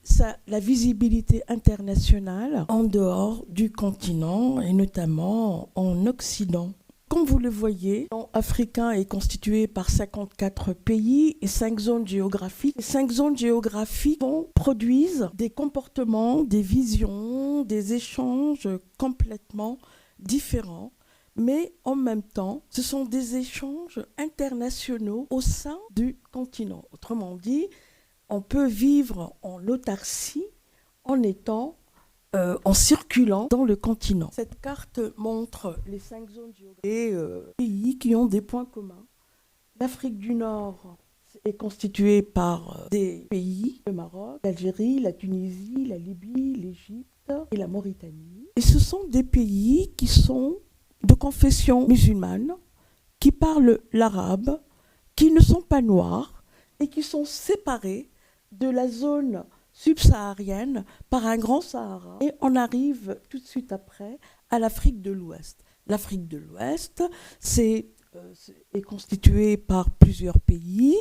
la visibilité internationale en dehors du continent et notamment en Occident. Comme vous le voyez, le continent africain est constitué par 54 pays et 5 zones géographiques. Les 5 zones géographiques produisent des comportements, des visions, des échanges complètement différents. Mais en même temps, ce sont des échanges internationaux au sein du continent. Autrement dit, on peut vivre en autarcie en circulant dans le continent. Cette carte montre les 5 zones géographiques et pays qui ont des points communs. L'Afrique du Nord est constituée par des pays, le Maroc, l'Algérie, la Tunisie, la Libye, l'Égypte et la Mauritanie. Et ce sont des pays qui sont de confession musulmane, qui parlent l'arabe, qui ne sont pas noirs et qui sont séparés de la zone subsaharienne par un grand Sahara. Et on arrive tout de suite après à l'Afrique de l'Ouest. L'Afrique de l'Ouest est constituée par plusieurs pays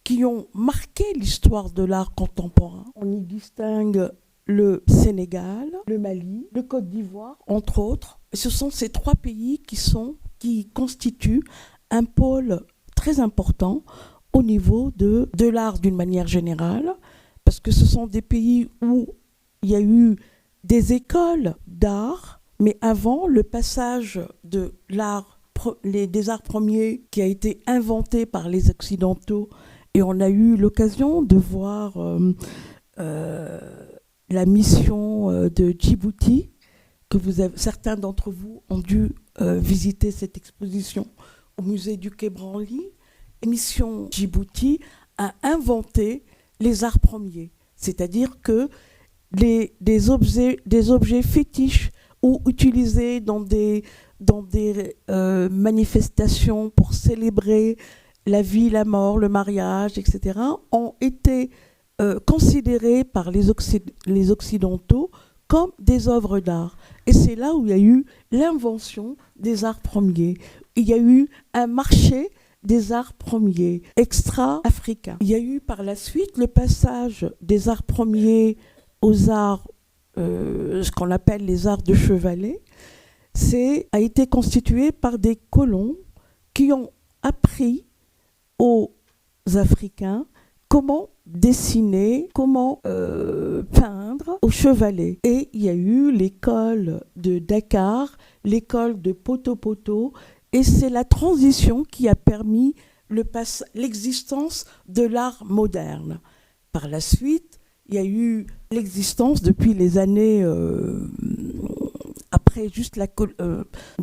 qui ont marqué l'histoire de l'art contemporain. On y distingue le Sénégal, le Mali, le Côte d'Ivoire, entre autres. Et ce sont ces 3 pays qui constituent un pôle très important au niveau de l'art d'une manière générale, parce que ce sont des pays où il y a eu des écoles d'art, mais avant le passage de l'art, des arts premiers qui a été inventé par les Occidentaux, et on a eu l'occasion de voir la mission de Djibouti, certains d'entre vous ont dû visiter cette exposition au musée du Quai Branly. La mission Djibouti a inventé les arts premiers. C'est-à-dire que des objets fétiches ou utilisés dans des manifestations pour célébrer la vie, la mort, le mariage, etc., ont été considérés par les Occidentaux comme des œuvres d'art. Et c'est là où il y a eu l'invention des arts premiers. Il y a eu un marché des arts premiers extra-africains. Il y a eu par la suite le passage des arts premiers aux arts, ce qu'on appelle les arts de chevalet. A été constitué par des colons qui ont appris aux Africains comment dessiner, comment peindre au chevalet. Et il y a eu l'école de Dakar, l'école de Poto-Poto, et c'est la transition qui a permis l'existence de l'art moderne. Par la suite, il y a eu l'existence depuis les années... après, juste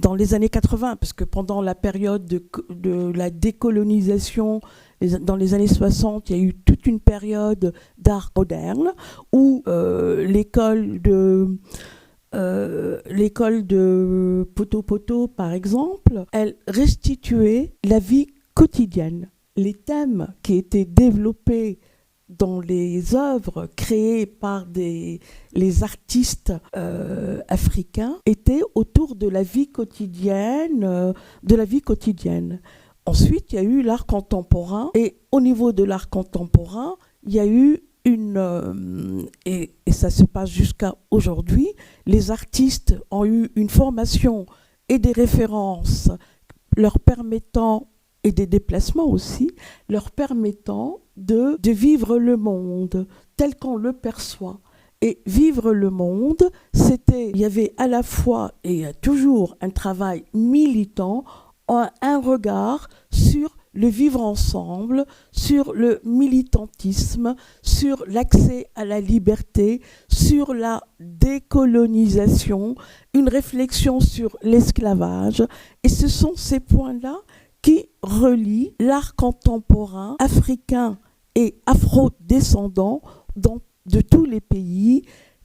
dans les années 80, parce que pendant la période de la décolonisation, dans les années 60, il y a eu toute une période d'art moderne où l'école de Poto-Poto, par exemple, elle restituait la vie quotidienne. Les thèmes qui étaient développés dans les œuvres créées par les artistes africains étaient autour de la vie quotidienne, Ensuite, il y a eu l'art contemporain, et au niveau de l'art contemporain, il y a eu et ça se passe jusqu'à aujourd'hui, les artistes ont eu une formation et des références leur permettant, et des déplacements aussi, leur permettant de vivre le monde tel qu'on le perçoit. Et vivre le monde, il y avait à la fois, et il y a toujours un travail militant, un regard sur le vivre ensemble, sur le militantisme, sur l'accès à la liberté, sur la décolonisation, une réflexion sur l'esclavage. Et ce sont ces points-là qui relient l'art contemporain africain et afro-descendant de tous les pays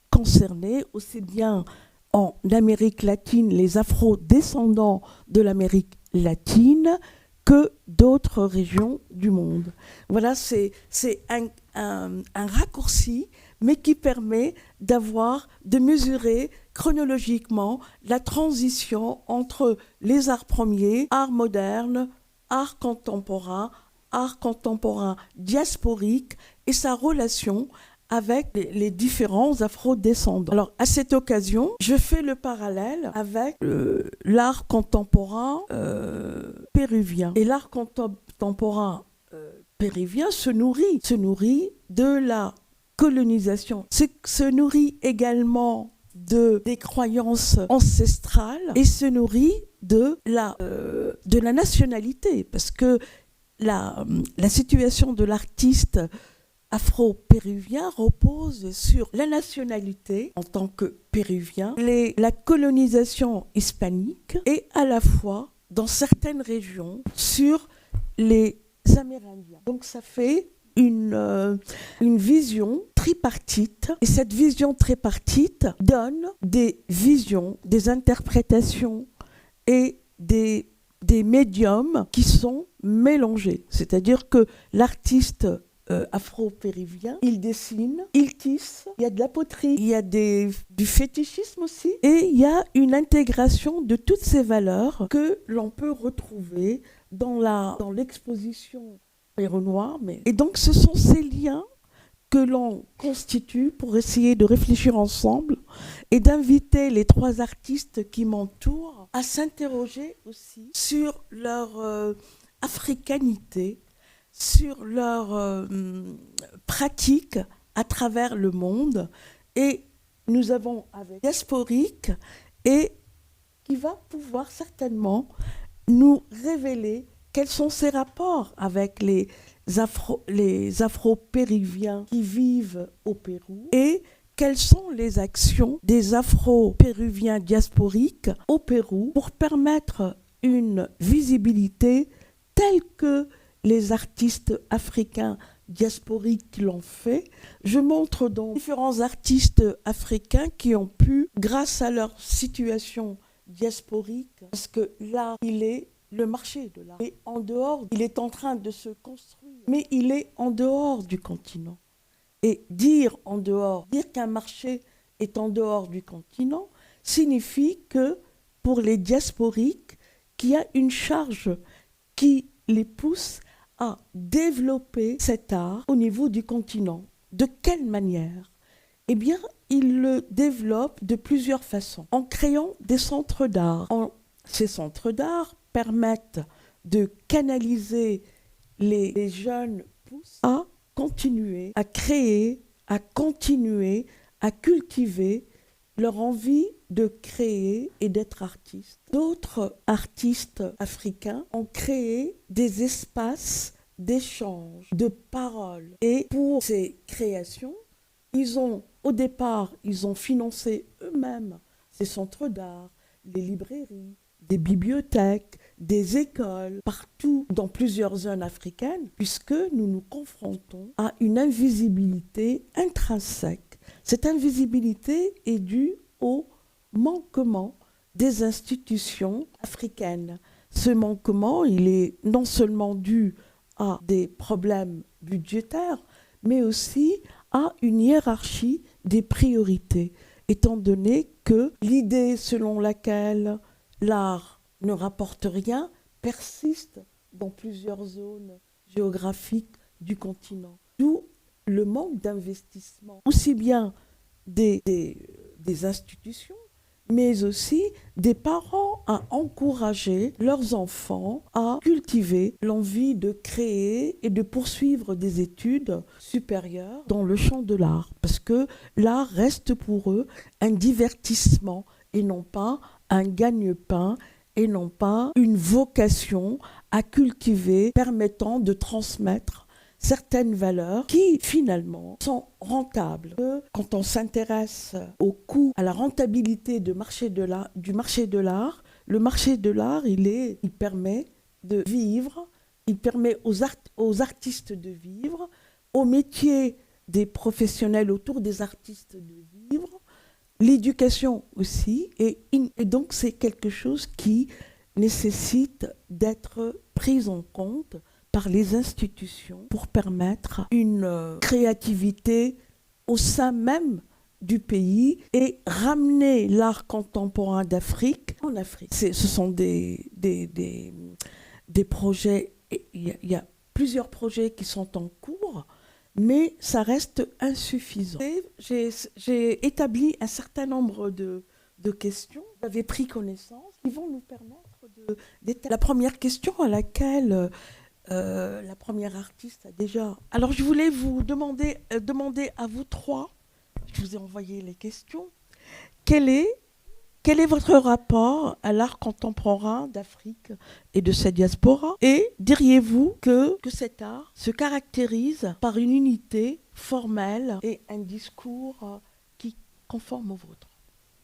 concernés, aussi bien en Amérique latine, les afro-descendants de l'Amérique latine, que d'autres régions du monde. Voilà, c'est un raccourci, mais qui permet de mesurer chronologiquement la transition entre les arts premiers, art moderne, art contemporain diasporique, et sa relation avec les différents afro-descendants. Alors, à cette occasion, je fais le parallèle avec l'art contemporain péruvien. Et l'art contemporain péruvien se nourrit de la colonisation, se nourrit également des croyances ancestrales, et se nourrit de la nationalité, parce que la situation de l'artiste afro-péruvien repose sur la nationalité en tant que péruvien, la colonisation hispanique, et à la fois, dans certaines régions, sur les Amérindiens. Donc ça fait une vision tripartite, et cette vision tripartite donne des visions, des interprétations et des médiums qui sont mélangés. C'est-à-dire que l'artiste afro-péruvien, il dessine, il tisse, il y a de la poterie, il y a du fétichisme aussi, et il y a une intégration de toutes ces valeurs que l'on peut retrouver dans l'exposition Héros Noir. Et donc ce sont ces liens que l'on constitue pour essayer de réfléchir ensemble et d'inviter les trois artistes qui m'entourent à s'interroger aussi sur leur africanité, sur leur pratique à travers le monde. Et nous avons avec Diasporique, et qui va pouvoir certainement nous révéler quels sont ses rapports avec les afro-péruviens qui vivent au Pérou, et quelles sont les actions des afro-péruviens diasporiques au Pérou pour permettre une visibilité telle que les artistes africains diasporiques qui l'ont fait. Je montre donc différents artistes africains qui ont pu, grâce à leur situation diasporique, parce que l'art, il est le marché de l'art. Et en dehors, il est en train de se construire, mais il est en dehors du continent. Et dire qu'un marché est en dehors du continent, signifie que pour les diasporiques, qu'il y a une charge qui les pousse à développer cet art au niveau du continent. De quelle manière? Eh bien, ils le développent de plusieurs façons. En créant des centres d'art. Ces centres d'art permettent de canaliser les jeunes pousses à continuer, à créer, à continuer, à cultiver leur envie de créer et d'être artiste. D'autres artistes africains ont créé des espaces d'échange, de paroles. Et pour ces créations, au départ, ils ont financé eux-mêmes ces centres d'art, les librairies, des bibliothèques, des écoles, partout dans plusieurs zones africaines, puisque nous nous confrontons à une invisibilité intrinsèque. Cette invisibilité est due au manquement des institutions africaines. Ce manquement, il est non seulement dû à des problèmes budgétaires, mais aussi à une hiérarchie des priorités, étant donné que l'idée selon laquelle l'art ne rapporte rien persiste dans plusieurs zones géographiques du continent. D'où le manque d'investissement, aussi bien des institutions, mais aussi des parents à encourager leurs enfants à cultiver l'envie de créer et de poursuivre des études supérieures dans le champ de l'art. Parce que l'art reste pour eux un divertissement et non pas un gagne-pain et non pas une vocation à cultiver permettant de transmettre certaines valeurs qui finalement sont rentables. Quand on s'intéresse au coût, à la rentabilité du marché de l'art, le marché de l'art, il permet de vivre, il permet aux artistes de vivre, aux métiers des professionnels autour des artistes de vivre, l'éducation aussi, et donc c'est quelque chose qui nécessite d'être pris en compte par les institutions pour permettre une créativité au sein même du pays et ramener l'art contemporain d'Afrique en Afrique. Ce sont des projets, il y a plusieurs projets qui sont en cours, mais ça reste insuffisant. J'ai établi un certain nombre de questions, j'avais pris connaissance, qui vont nous permettre la première question à laquelle la première artiste a déjà... Alors je voulais vous demander à vous trois, je vous ai envoyé les questions, quel est votre rapport à l'art contemporain d'Afrique et de sa diaspora? Et diriez-vous que cet art se caractérise par une unité formelle et un discours qui conforme au vôtre?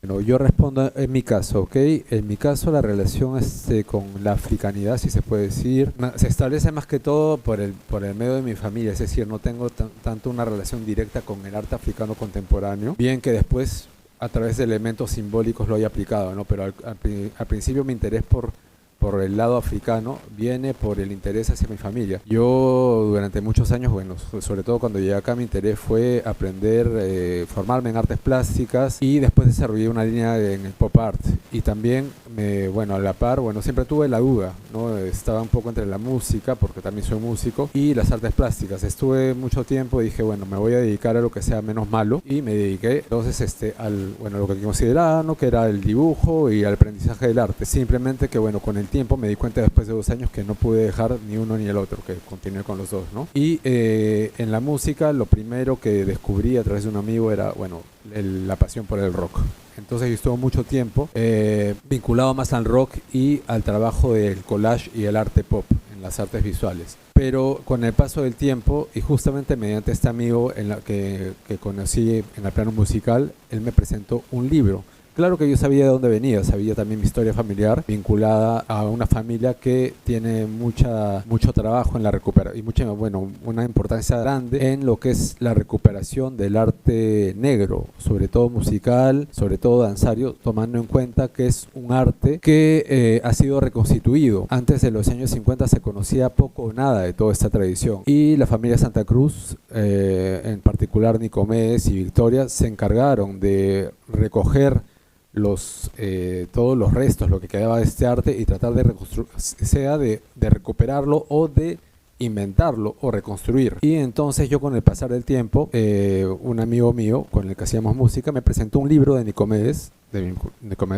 Bueno, yo respondo en mi caso, ¿ok? En mi caso la relación con la africanidad, si se puede decir, se establece más que todo por el medio de mi familia, es decir, no tengo tanto una relación directa con el arte africano contemporáneo, bien que después a través de elementos simbólicos lo haya aplicado, ¿no? Pero al principio mi interés por el lado africano viene por el interés hacia mi familia. Yo durante muchos años, bueno, sobre todo cuando llegué acá, mi interés fue aprender, formarme en artes plásticas y después desarrollé una línea en el pop art. Y también, a la par, siempre tuve la duda, ¿no? Estaba un poco entre la música, porque también soy músico, y las artes plásticas. Estuve mucho tiempo y dije, me voy a dedicar a lo que sea menos malo, y me dediqué entonces lo que consideraba, ¿no? Que era el dibujo y el aprendizaje del arte. Simplemente que, con el tiempo me di cuenta después de 2 años que no pude dejar ni uno ni el otro, que continué con los dos, ¿no? Y en la música lo primero que descubrí a través de un amigo era, la pasión por el rock. Entonces yo estuve mucho tiempo vinculado más al rock y al trabajo del collage y el arte pop, en las artes visuales. Pero con el paso del tiempo, y justamente mediante este amigo que conocí en el plano musical, él me presentó un libro Claro que yo sabía de dónde venía, sabía también mi historia familiar vinculada a una familia que tiene mucho trabajo en la recuperación y una importancia grande en lo que es la recuperación del arte negro, sobre todo musical, sobre todo danzario, tomando en cuenta que es un arte que ha sido reconstituido. Antes de los años 50 se conocía poco o nada de toda esta tradición y la familia Santa Cruz, en particular Nicomedes y Victoria, se encargaron de recoger todos los restos, lo que quedaba de este arte y tratar de de recuperarlo o de inventarlo o reconstruir. Y entonces yo, con el pasar del tiempo, un amigo mío con el que hacíamos música me presentó un libro de Nicomedes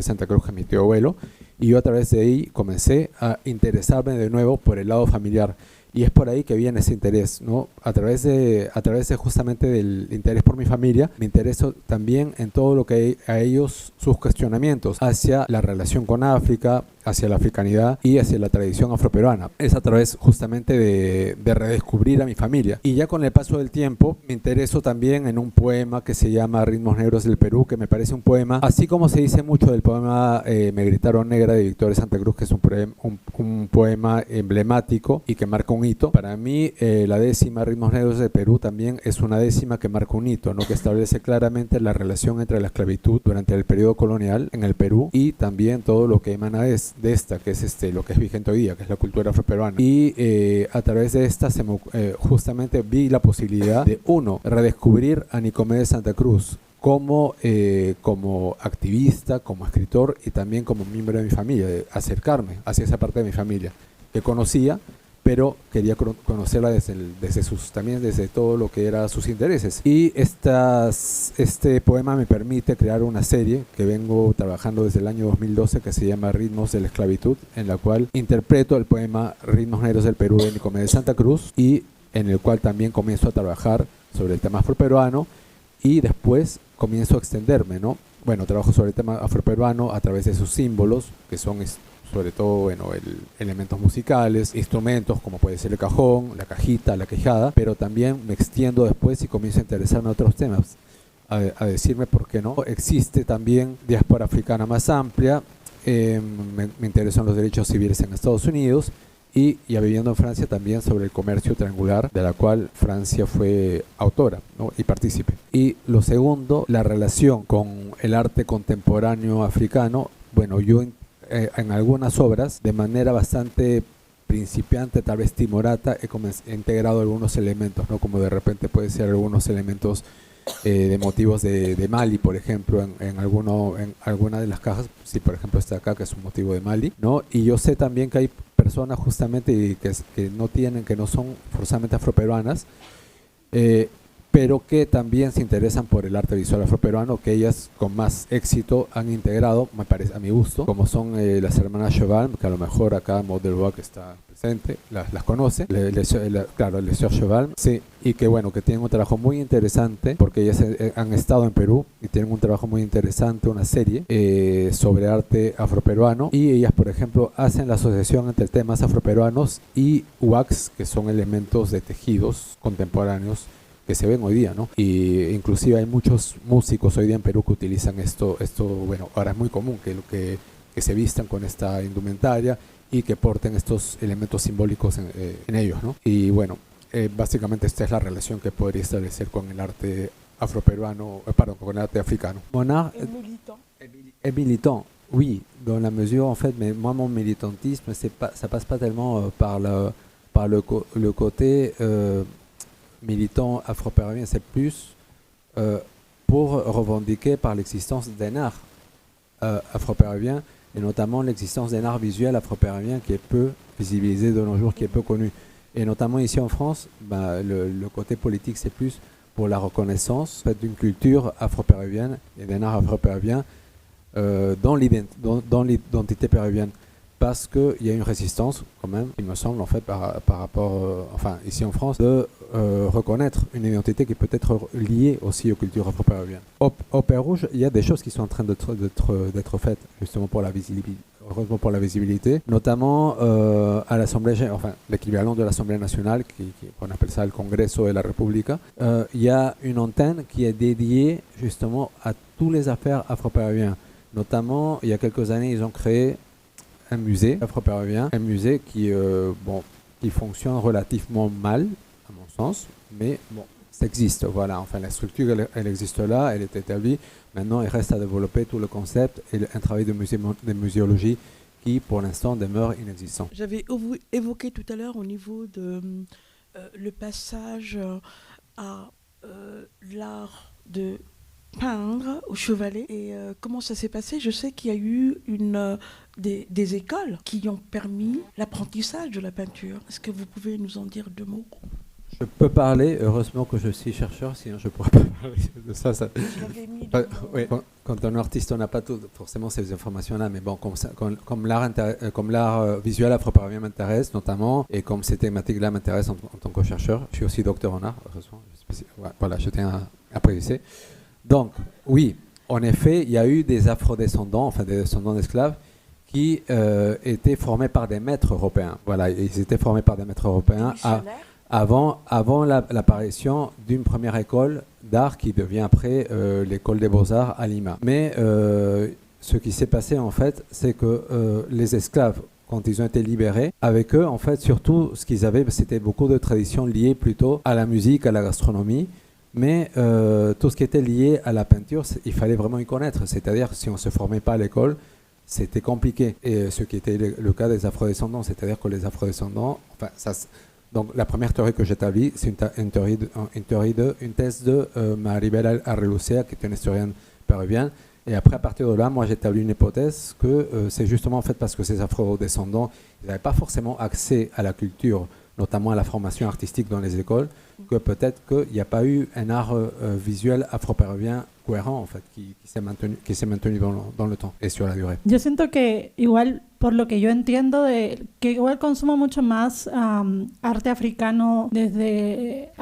Santa Cruz, que es mi tío abuelo, y yo a través de ahí comencé a interesarme de nuevo por el lado familiar. Y es por ahí que viene ese interés, ¿no? A través de justamente del interés por mi familia, me intereso también en todo lo que a ellos, sus cuestionamientos hacia la relación con África, hacia la africanidad y hacia la tradición afroperuana. Es a través justamente de redescubrir a mi familia. Y ya con el paso del tiempo me intereso también en un poema que se llama Ritmos Negros del Perú, que me parece un poema, así como se dice mucho del poema Me Gritaron Negra de Victoria Santa Cruz, que es un poema emblemático y que marca un hito. Para mí la décima Ritmos Negros del Perú también es una décima que marca un hito, ¿no? Que establece claramente la relación entre la esclavitud durante el periodo colonial en el Perú y también todo lo que emana de esta, que es lo que es vigente hoy día, que es la cultura afroperuana. Y a través de esta justamente vi la posibilidad de, uno, redescubrir a Nicomedes Santa Cruz como activista, como escritor y también como miembro de mi familia, de acercarme hacia esa parte de mi familia que conocía, pero quería conocerla desde todo lo que era sus intereses. Y este poema me permite crear una serie que vengo trabajando desde el año 2012, que se llama Ritmos de la Esclavitud, en la cual interpreto el poema Ritmos Negros del Perú de Nicomedes Santa Cruz, y en el cual también comienzo a trabajar sobre el tema afroperuano, y después comienzo a extenderme, ¿no? Bueno, trabajo sobre el tema afroperuano a través de sus símbolos, que son sobre todo, elementos musicales, instrumentos como puede ser el cajón, la cajita, la quejada, pero también me extiendo después y comienzo a interesarme en otros temas, a decirme por qué no. Existe también diáspora africana más amplia, me interesan los derechos civiles en Estados Unidos y ya viviendo en Francia también sobre el comercio triangular, de la cual Francia fue autora, ¿no? Y partícipe. Y lo segundo, la relación con el arte contemporáneo africano. Bueno, yo en algunas obras, de manera bastante principiante, tal vez timorata, he integrado algunos elementos, ¿no? Como de repente puede ser algunos elementos de motivos de Mali, por ejemplo, en alguna de las cajas. Sí, por ejemplo, está acá, que es un motivo de Mali, ¿no? Y yo sé también que hay personas justamente que no son forzosamente afroperuanas, pero que también se interesan por el arte visual afroperuano, que ellas con más éxito han integrado, me parece, a mi gusto, como son las hermanas Cheval, que a lo mejor acá Maud que está presente, las conoce, claro, les Cheval, sí, y que bueno, que tienen un trabajo muy interesante, porque ellas han estado en Perú y tienen un trabajo muy interesante, una serie sobre arte afroperuano, y ellas, por ejemplo, hacen la asociación entre temas afroperuanos y wax, que son elementos de tejidos contemporáneos que se ven hoy día, ¿no? Y inclusive hay muchos músicos hoy día en Perú que utilizan esto, bueno, ahora es muy común que se vistan con esta indumentaria y que porten estos elementos simbólicos en ellos, ¿no? Y bueno, básicamente esta es la relación que podría establecer con el arte afroperuano, con el arte africano. Monard est militant, oui, dans la mesure, en fait, mais moi, mon militantisme, ça passe pas tellement par le côté militant afro-péruvien, c'est plus pour revendiquer par l'existence d'un art afro-péruvien, et notamment l'existence d'un art visuel afro-péruvien qui est peu visibilisé de nos jours, qui est peu connu. Et notamment ici en France, le côté politique, c'est plus pour la reconnaissance d'une culture afro-péruvienne et d'un art afro-péruvien dans l'identité péruvienne. Parce qu'il y a une résistance, quand même, il me semble, en fait, par rapport, ici en France, de reconnaître une identité qui peut être liée aussi aux cultures afro-péruviennes. Au Pérou, il y a des choses qui sont en train d'être faites, justement, pour la visibilité, heureusement pour la visibilité, notamment à l'Assemblée, l'équivalent de l'Assemblée nationale, qu'on appelle ça le Congreso de la República. Il y a une antenne qui est dédiée, justement, à toutes les affaires afro-péruviennes. Notamment, il y a quelques années, ils ont créé un musée afro-péruvien, un musée qui fonctionne relativement mal, à mon sens, mais bon, ça existe, voilà. Enfin, la structure, elle existe là, elle est établie. Maintenant, il reste à développer tout le concept et un travail de muséologie qui, pour l'instant, demeure inexistant. J'avais évoqué tout à l'heure au niveau de le passage à l'art de peindre au chevalet et comment ça s'est passé. Je sais qu'il y a eu des écoles qui ont permis l'apprentissage de la peinture. Est-ce que vous pouvez nous en dire 2 mots? Je peux parler, heureusement que je suis chercheur, sinon je ne pourrais pas parler de ça. Je l'avais mis Oui, quand on est artiste, on n'a pas forcément ces informations-là, mais bon, comme l'art visuel afro-péruvien m'intéresse notamment, et comme ces thématiques-là m'intéressent en tant que chercheur, je suis aussi docteur en art, heureusement. Voilà, je tiens à préciser. Donc, oui, en effet, il y a eu des afrodescendants, enfin des descendants d'esclaves, qui étaient formés par des maîtres européens. Voilà, ils étaient formés par des maîtres européens avant l'apparition d'une première école d'art qui devient après l'école des beaux-arts à Lima. Mais ce qui s'est passé en fait, c'est que les esclaves, quand ils ont été libérés, avec eux, en fait, surtout, ce qu'ils avaient, c'était beaucoup de traditions liées plutôt à la musique, à la gastronomie. Mais tout ce qui était lié à la peinture, il fallait vraiment y connaître. C'est-à-dire, si on ne se formait pas à l'école, c'était compliqué. Et ce qui était le cas des afrodescendants, c'est-à-dire que les afrodescendants, enfin, donc la première théorie que j'établis, c'est une thèse de Maribel Arrelucea, qui est une historienne péruvienne. Et après, à partir de là, moi, j'établis une hypothèse que c'est justement en fait parce que ces afrodescendants, ils n'avaient pas forcément accès à la culture, notamment à la formation artistique dans les écoles, que peut-être qu'il n'y a pas eu un art visuel afro-péruvien cohérent, en fait, qui s'est maintenu dans le temps et sur la durée. Yo siento que igual, por lo que yo entiendo, que igual consumo mucho más arte africano desde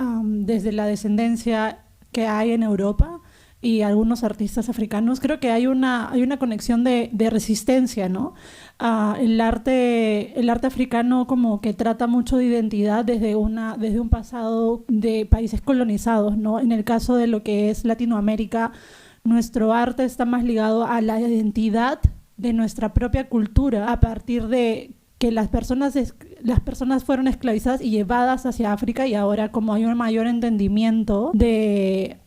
la descendencia que hay en Europa y algunos artistas africanos. Creo que hay una conexión de resistencia, ¿no? El arte africano como que trata mucho de identidad desde un pasado de países colonizados, ¿no? En el caso de lo que es Latinoamérica, nuestro arte está más ligado a la identidad de nuestra propia cultura a partir de que las personas fueron esclavizadas y llevadas hacia África, y ahora como hay un mayor entendimiento de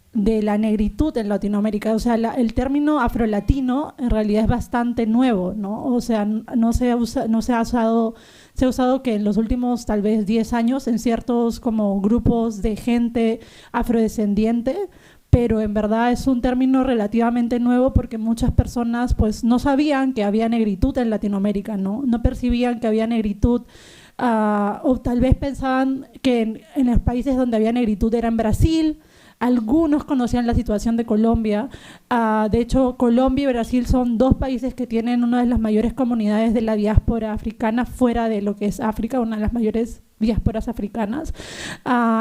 la negritud en Latinoamérica, o sea, el término afrolatino en realidad es bastante nuevo, ¿no? O sea, se ha usado que en los últimos tal vez 10 años en ciertos como grupos de gente afrodescendiente, pero en verdad es un término relativamente nuevo porque muchas personas pues no sabían que había negritud en Latinoamérica, no percibían que había negritud, o tal vez pensaban que en los países donde había negritud era en Brasil. Algunos conocían la situación de Colombia. De hecho, Colombia y Brasil son 2 países que tienen una de las mayores comunidades de la diáspora africana fuera de lo que es África, una de las mayores diásporas africanas.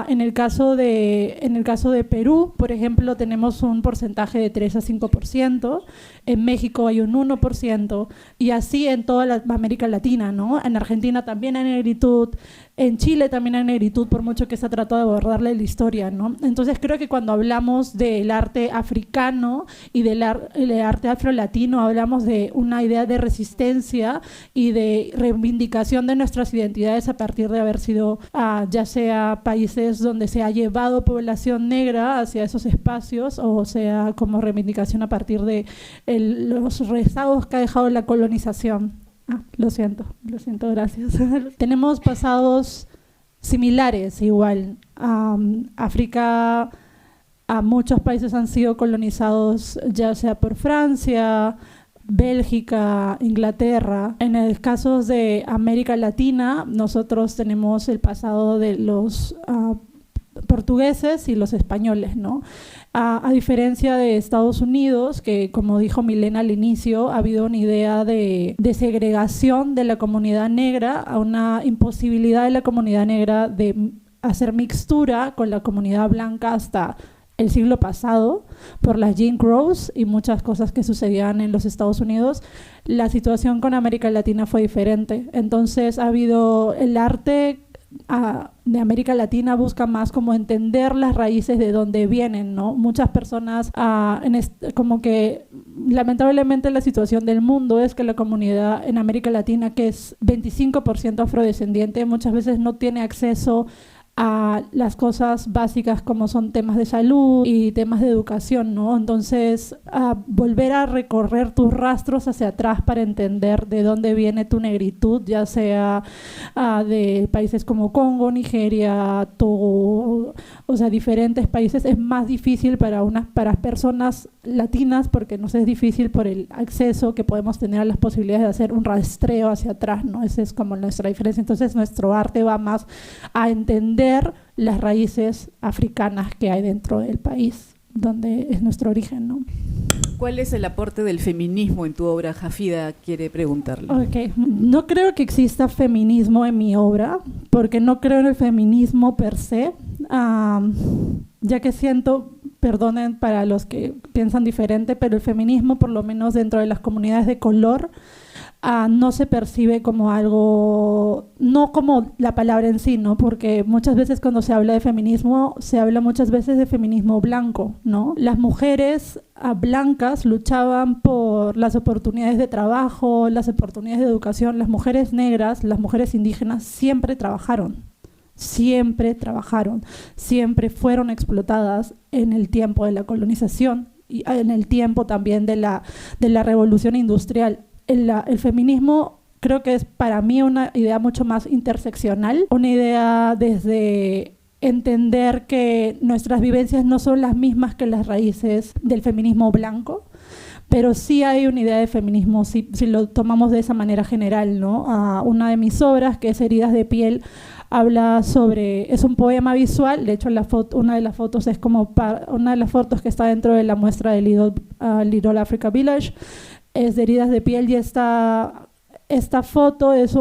En el caso de Perú, por ejemplo, tenemos un porcentaje de 3 a 5%, en México hay un 1%, y así en toda la América Latina, ¿no? En Argentina también hay negritud, en Chile también hay negritud, por mucho que se ha tratado de abordarle la historia, ¿no? Entonces creo que cuando hablamos del arte africano y del arte afrolatino, hablamos de una idea de resistencia y de reivindicación de nuestras identidades a partir de haber sido ya sea países donde se ha llevado población negra hacia esos espacios, o sea como reivindicación a partir de los rezagos que ha dejado la colonización. Lo siento, gracias. Tenemos pasados similares igual. África, muchos países han sido colonizados ya sea por Francia, Bélgica, Inglaterra. En el caso de América Latina, nosotros tenemos el pasado de los portugueses y los españoles, ¿no? A diferencia de Estados Unidos, que como dijo Milena al inicio, ha habido una idea de segregación de la comunidad negra, a una imposibilidad de la comunidad negra de hacer mixtura con la comunidad blanca hasta el siglo pasado, por las Jim Crows y muchas cosas que sucedían en los Estados Unidos. La situación con América Latina fue diferente. Entonces ha habido el arte de América Latina busca más como entender las raíces de dónde vienen, ¿no? Muchas personas, como que lamentablemente la situación del mundo es que la comunidad en América Latina, que es 25% afrodescendiente, muchas veces no tiene acceso a las cosas básicas como son temas de salud y temas de educación, ¿no? Entonces, volver a recorrer tus rastros hacia atrás para entender de dónde viene tu negritud, ya sea de países como Congo, Nigeria, Togo, o sea, diferentes países, es más difícil para personas latinas porque nos es difícil por el acceso que podemos tener a las posibilidades de hacer un rastreo hacia atrás, ¿no? Esa es como nuestra diferencia. Entonces, nuestro arte va más a entender las raíces africanas que hay dentro del país, donde es nuestro origen, ¿no? ¿Cuál es el aporte del feminismo en tu obra? Jafida quiere preguntarle. Okay. No creo que exista feminismo en mi obra, porque no creo en el feminismo per se, ya que siento, perdonen para los que piensan diferente, pero el feminismo, por lo menos dentro de las comunidades de color, no se percibe como algo, no como la palabra en sí, ¿no? Porque muchas veces cuando se habla de feminismo, se habla muchas veces de feminismo blanco, ¿no? Las mujeres blancas luchaban por las oportunidades de trabajo, las oportunidades de educación. Las mujeres negras, las mujeres indígenas siempre trabajaron, siempre fueron explotadas en el tiempo de la colonización y en el tiempo también de la revolución industrial. El feminismo creo que es para mí una idea mucho más interseccional, una idea desde entender que nuestras vivencias no son las mismas que las raíces del feminismo blanco, pero sí hay una idea de feminismo, si lo tomamos de esa manera general, ¿no? Una de mis obras, que es Heridas de piel, habla sobre, es un poema visual, de hecho una de las fotos es como una de las fotos que está dentro de la muestra de Little Africa Village, es de Heridas de piel, y esta foto es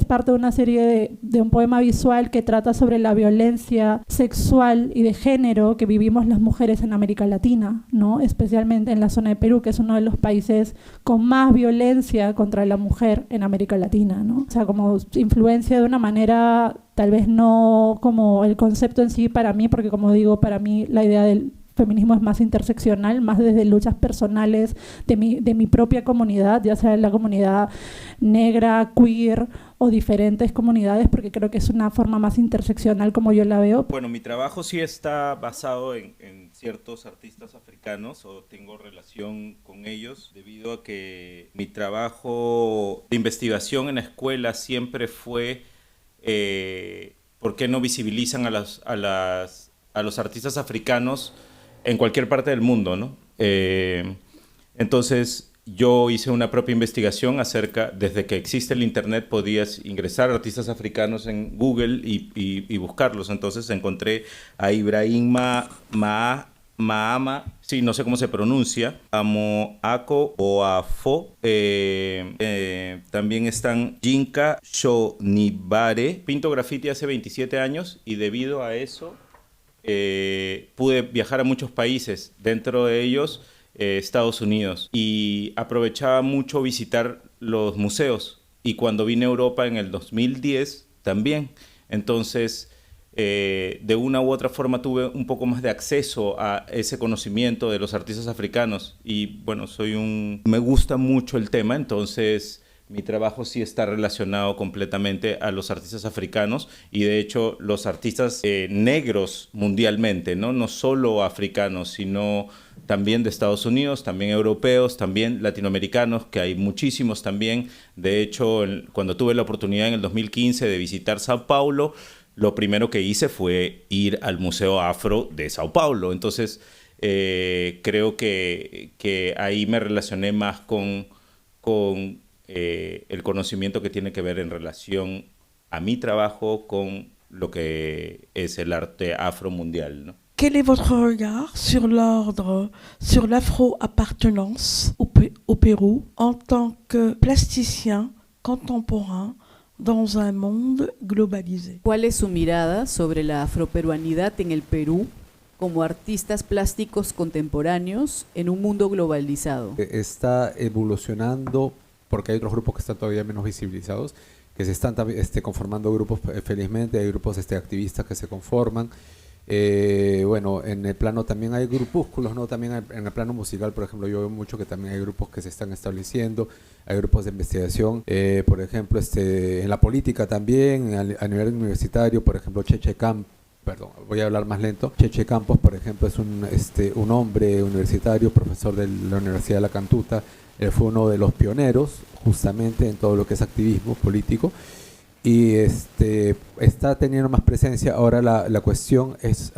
parte de una serie de un poema visual que trata sobre la violencia sexual y de género que vivimos las mujeres en América Latina, ¿no? Especialmente en la zona de Perú, que es uno de los países con más violencia contra la mujer en América Latina, ¿no? O sea, como influencia de una manera, tal vez no como el concepto en sí para mí, porque como digo, para mí la idea del feminismo es más interseccional, más desde luchas personales de mi propia comunidad, ya sea la comunidad negra, queer o diferentes comunidades, porque creo que es una forma más interseccional como yo la veo. Bueno, mi trabajo sí está basado en ciertos artistas africanos, o tengo relación con ellos, debido a que mi trabajo de investigación en la escuela siempre fue ¿por qué no visibilizan a los artistas africanos en cualquier parte del mundo, ¿no? Entonces yo hice una propia investigación desde que existe el internet podías ingresar artistas africanos en Google y buscarlos. Entonces encontré a Ibrahim Mahama, sí, no sé cómo se pronuncia, Amoako Oafo, también están Yinka Shonibare. Pinto graffiti hace 27 años y debido a eso pude viajar a muchos países, dentro de ellos Estados Unidos, y aprovechaba mucho visitar los museos, y cuando vine a Europa en el 2010 también, entonces de una u otra forma tuve un poco más de acceso a ese conocimiento de los artistas africanos, y bueno, me gusta mucho el tema, entonces mi trabajo sí está relacionado completamente a los artistas africanos, y de hecho los artistas negros mundialmente, no solo africanos, sino también de Estados Unidos, también europeos, también latinoamericanos, que hay muchísimos también. De hecho, cuando tuve la oportunidad en el 2015 de visitar Sao Paulo, lo primero que hice fue ir al Museo Afro de Sao Paulo. Entonces, creo que ahí me relacioné más con el conocimiento que tiene que ver en relación a mi trabajo con lo que es el arte afro mundial, ¿no? Quel est votre regard sur l'afro-appartenance au Pérou en tant que plasticien contemporain dans un monde globalisé? ¿Cuál es su mirada sobre la afroperuanidad en el Perú como artistas plásticos contemporáneos en un mundo globalizado? Está evolucionando porque hay otros grupos que están todavía menos visibilizados, que se están conformando grupos felizmente, hay grupos activistas que se conforman. Bueno, en el plano también hay grupúsculos, ¿no? También en el plano musical, por ejemplo, yo veo mucho que también hay grupos que se están estableciendo, hay grupos de investigación, por ejemplo, en la política también, a nivel universitario, por ejemplo, perdón, voy a hablar más lento. Cheche Campos, por ejemplo, es un hombre universitario, profesor de la Universidad de La Cantuta. Él fue uno de los pioneros justamente en todo lo que es activismo político y está teniendo más presencia. Ahora la cuestión es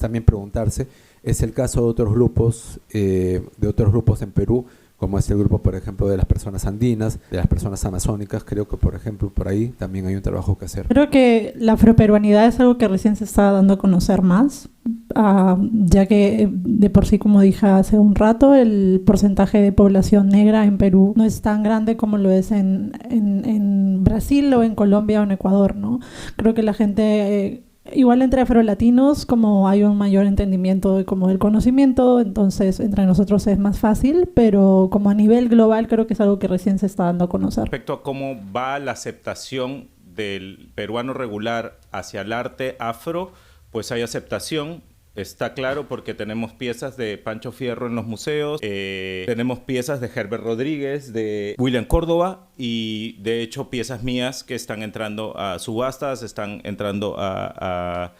también preguntarse, es el caso de otros grupos en Perú, como es el grupo, por ejemplo, de las personas andinas, de las personas amazónicas. Creo que, por ejemplo, por ahí también hay un trabajo que hacer. Creo que la afroperuanidad es algo que recién se está dando a conocer más, ya que de por sí, como dije hace un rato, el porcentaje de población negra en Perú no es tan grande como lo es en Brasil o en Colombia o en Ecuador, ¿no? Creo que la gente... igual entre afrolatinos, como hay un mayor entendimiento como del conocimiento, entonces entre nosotros es más fácil, pero como a nivel global creo que es algo que recién se está dando a conocer. Respecto a cómo va la aceptación del peruano regular hacia el arte afro, pues hay aceptación. Está claro porque tenemos piezas de Pancho Fierro en los museos, tenemos piezas de Herbert Rodríguez, de William Córdoba y de hecho piezas mías que están entrando a subastas, están entrando a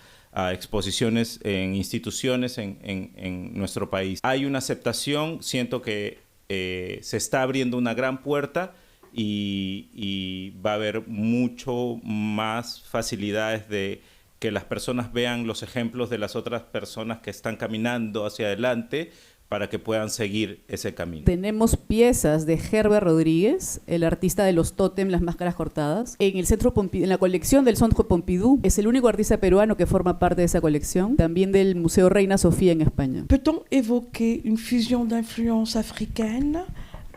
exposiciones en instituciones en nuestro país. Hay una aceptación, siento que se está abriendo una gran puerta y va a haber mucho más facilidades de que las personas vean los ejemplos de las otras personas que están caminando hacia adelante para que puedan seguir ese camino. Tenemos piezas de Herbert Rodríguez, el artista de los tótem, las máscaras cortadas, en el Centro Pompidou, en la colección del Centro Pompidou. Es el único artista peruano que forma parte de esa colección, también del Museo Reina Sofía en España. Peut-on évoquer une fusion d'influences africaines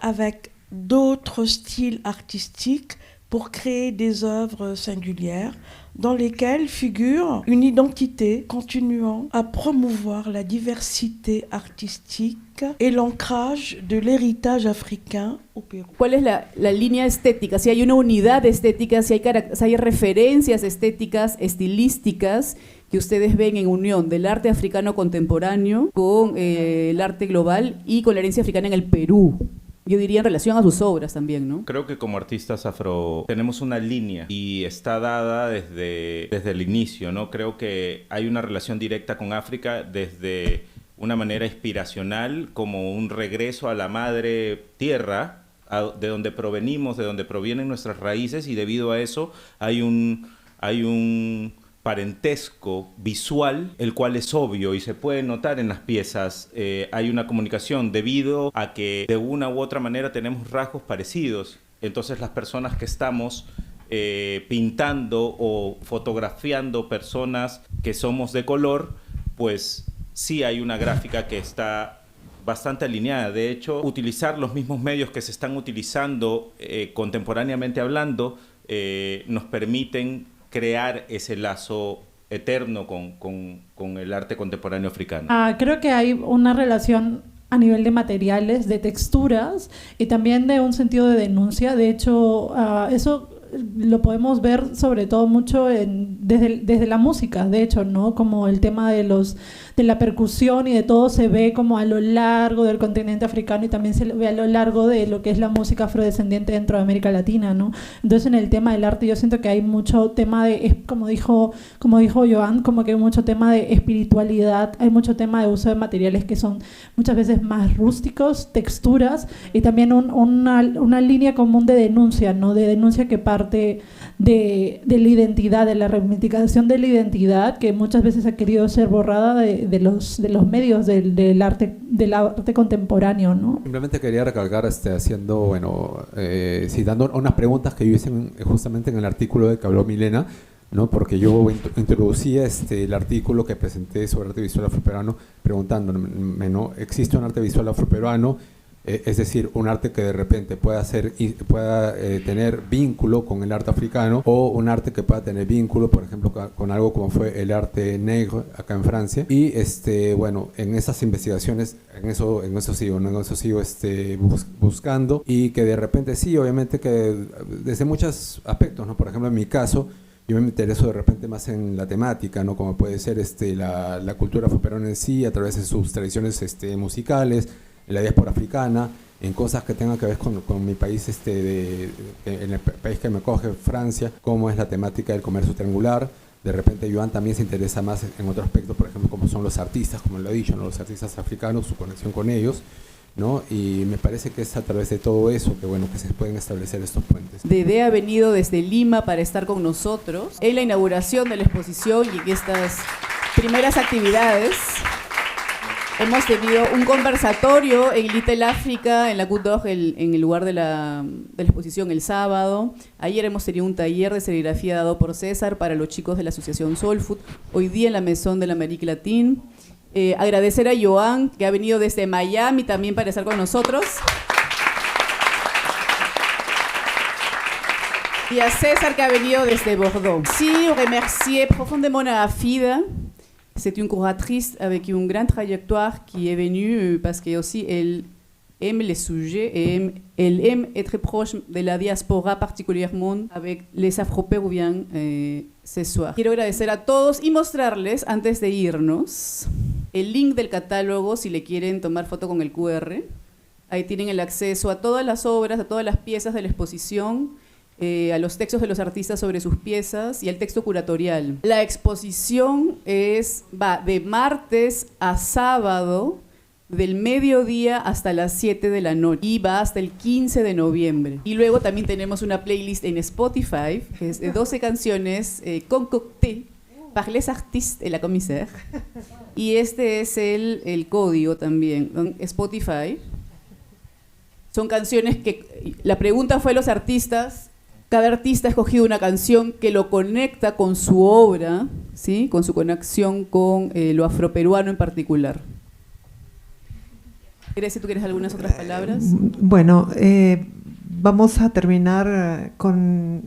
avec d'autres styles artistiques pour créer des œuvres singulières dans lesquelles figure une identité continuant à promouvoir la diversité artistique et l'ancrage de l'héritage africain au Pérou? ¿Cuál es la línea estética? Si hay una unidad estética, si hay referencias estéticas, estilísticas, que ustedes ven en unión del arte africano contemporáneo con el arte global y con la herencia africana en el Perú. Yo diría en relación a sus obras también, ¿no? Creo que como artistas afro tenemos una línea y está dada desde el inicio, ¿no? Creo que hay una relación directa con África desde una manera inspiracional, como un regreso a la madre tierra, de donde provenimos, de donde provienen nuestras raíces, y debido a eso hay un parentesco visual, el cual es obvio y se puede notar en las piezas. Hay una comunicación debido a que de una u otra manera tenemos rasgos parecidos. Entonces las personas que estamos pintando o fotografiando personas que somos de color, pues sí hay una gráfica que está bastante alineada. De hecho, utilizar los mismos medios que se están utilizando contemporáneamente hablando nos permiten crear ese lazo eterno con el arte contemporáneo africano. Creo que hay una relación a nivel de materiales, de texturas y también de un sentido de denuncia. De hecho, eso lo podemos ver sobre todo mucho desde la música, de hecho, ¿no? Como el tema de la percusión y de todo se ve como a lo largo del continente africano y también se ve a lo largo de lo que es la música afrodescendiente dentro de América Latina, ¿no? Entonces en el tema del arte yo siento que hay mucho tema de, como dijo Joan, como que hay mucho tema de espiritualidad, hay mucho tema de uso de materiales que son muchas veces más rústicos, texturas y también una línea común de denuncia, ¿no? De denuncia que parte de la identidad, de la reivindicación de la identidad que muchas veces ha querido ser borrada de los medios del arte contemporáneo, ¿no? Simplemente quería recalcar citando unas preguntas que yo hice justamente en el artículo de que habló Milena, ¿no? Porque yo introducía el artículo que presenté sobre arte visual afroperuano preguntándome, ¿no? ¿Existe un arte visual afroperuano? Es decir, un arte que de repente pueda tener vínculo con el arte africano, o un arte que pueda tener vínculo, por ejemplo, con algo como fue el arte negro acá en Francia. Y bueno, en esas investigaciones, en eso sigo buscando, y que de repente sí, obviamente que desde muchos aspectos, ¿no? Por ejemplo, en mi caso, yo me intereso de repente más en la temática, ¿no? Como puede ser la cultura afroperuana en sí, a través de sus tradiciones musicales, en la diáspora africana, en cosas que tengan que ver con mi país, en el país que me acoge, Francia, como es la temática del comercio triangular. De repente Joan también se interesa más en otro aspecto, por ejemplo, como son los artistas, como lo he dicho, ¿no? Los artistas africanos, su conexión con ellos, ¿no? Y me parece que es a través de todo eso que, bueno, que se pueden establecer estos puentes. Dede ha venido desde Lima para estar con nosotros en la inauguración de la exposición y en estas primeras actividades. Hemos tenido un conversatorio en Little Africa, en la Côte d'Or, en el lugar de la exposición el sábado. Ayer hemos tenido un taller de serigrafía dado por César para los chicos de la asociación Soul Food. Hoy día en la Maison de l'Amérique Latine. Agradecer a Joan, que ha venido desde Miami también para estar con nosotros. Y a César, que ha venido desde Bordeaux. Sí, remercier profondément a Afida. C'est une curatrice avec une grande trajectoire qui est venue parce que aussi elle aime les sujets et elle aime être proche de la diaspora, particulièrement avec les afro-péruviens ce soir. Quiero agradecer a todos y mostrarles, antes de irnos, el link del catálogo si le quieren tomar foto con el QR. Ahí tienen el acceso a todas las obras, a todas las piezas de la exposición, a los textos de los artistas sobre sus piezas y al texto curatorial. La exposición va de martes a sábado, del mediodía hasta las 7 de la noche, y va hasta el 15 de noviembre. Y luego también tenemos una playlist en Spotify, que es de 12 canciones concoctées par les artistes et la commissaire. Y este es el código también, Spotify. Son canciones que, la pregunta fue a los artistas. Cada artista ha escogido una canción que lo conecta con su obra, ¿sí? Con su conexión con lo afroperuano en particular. ¿Quieres decir, tú quieres algunas otras palabras? Bueno, vamos a terminar con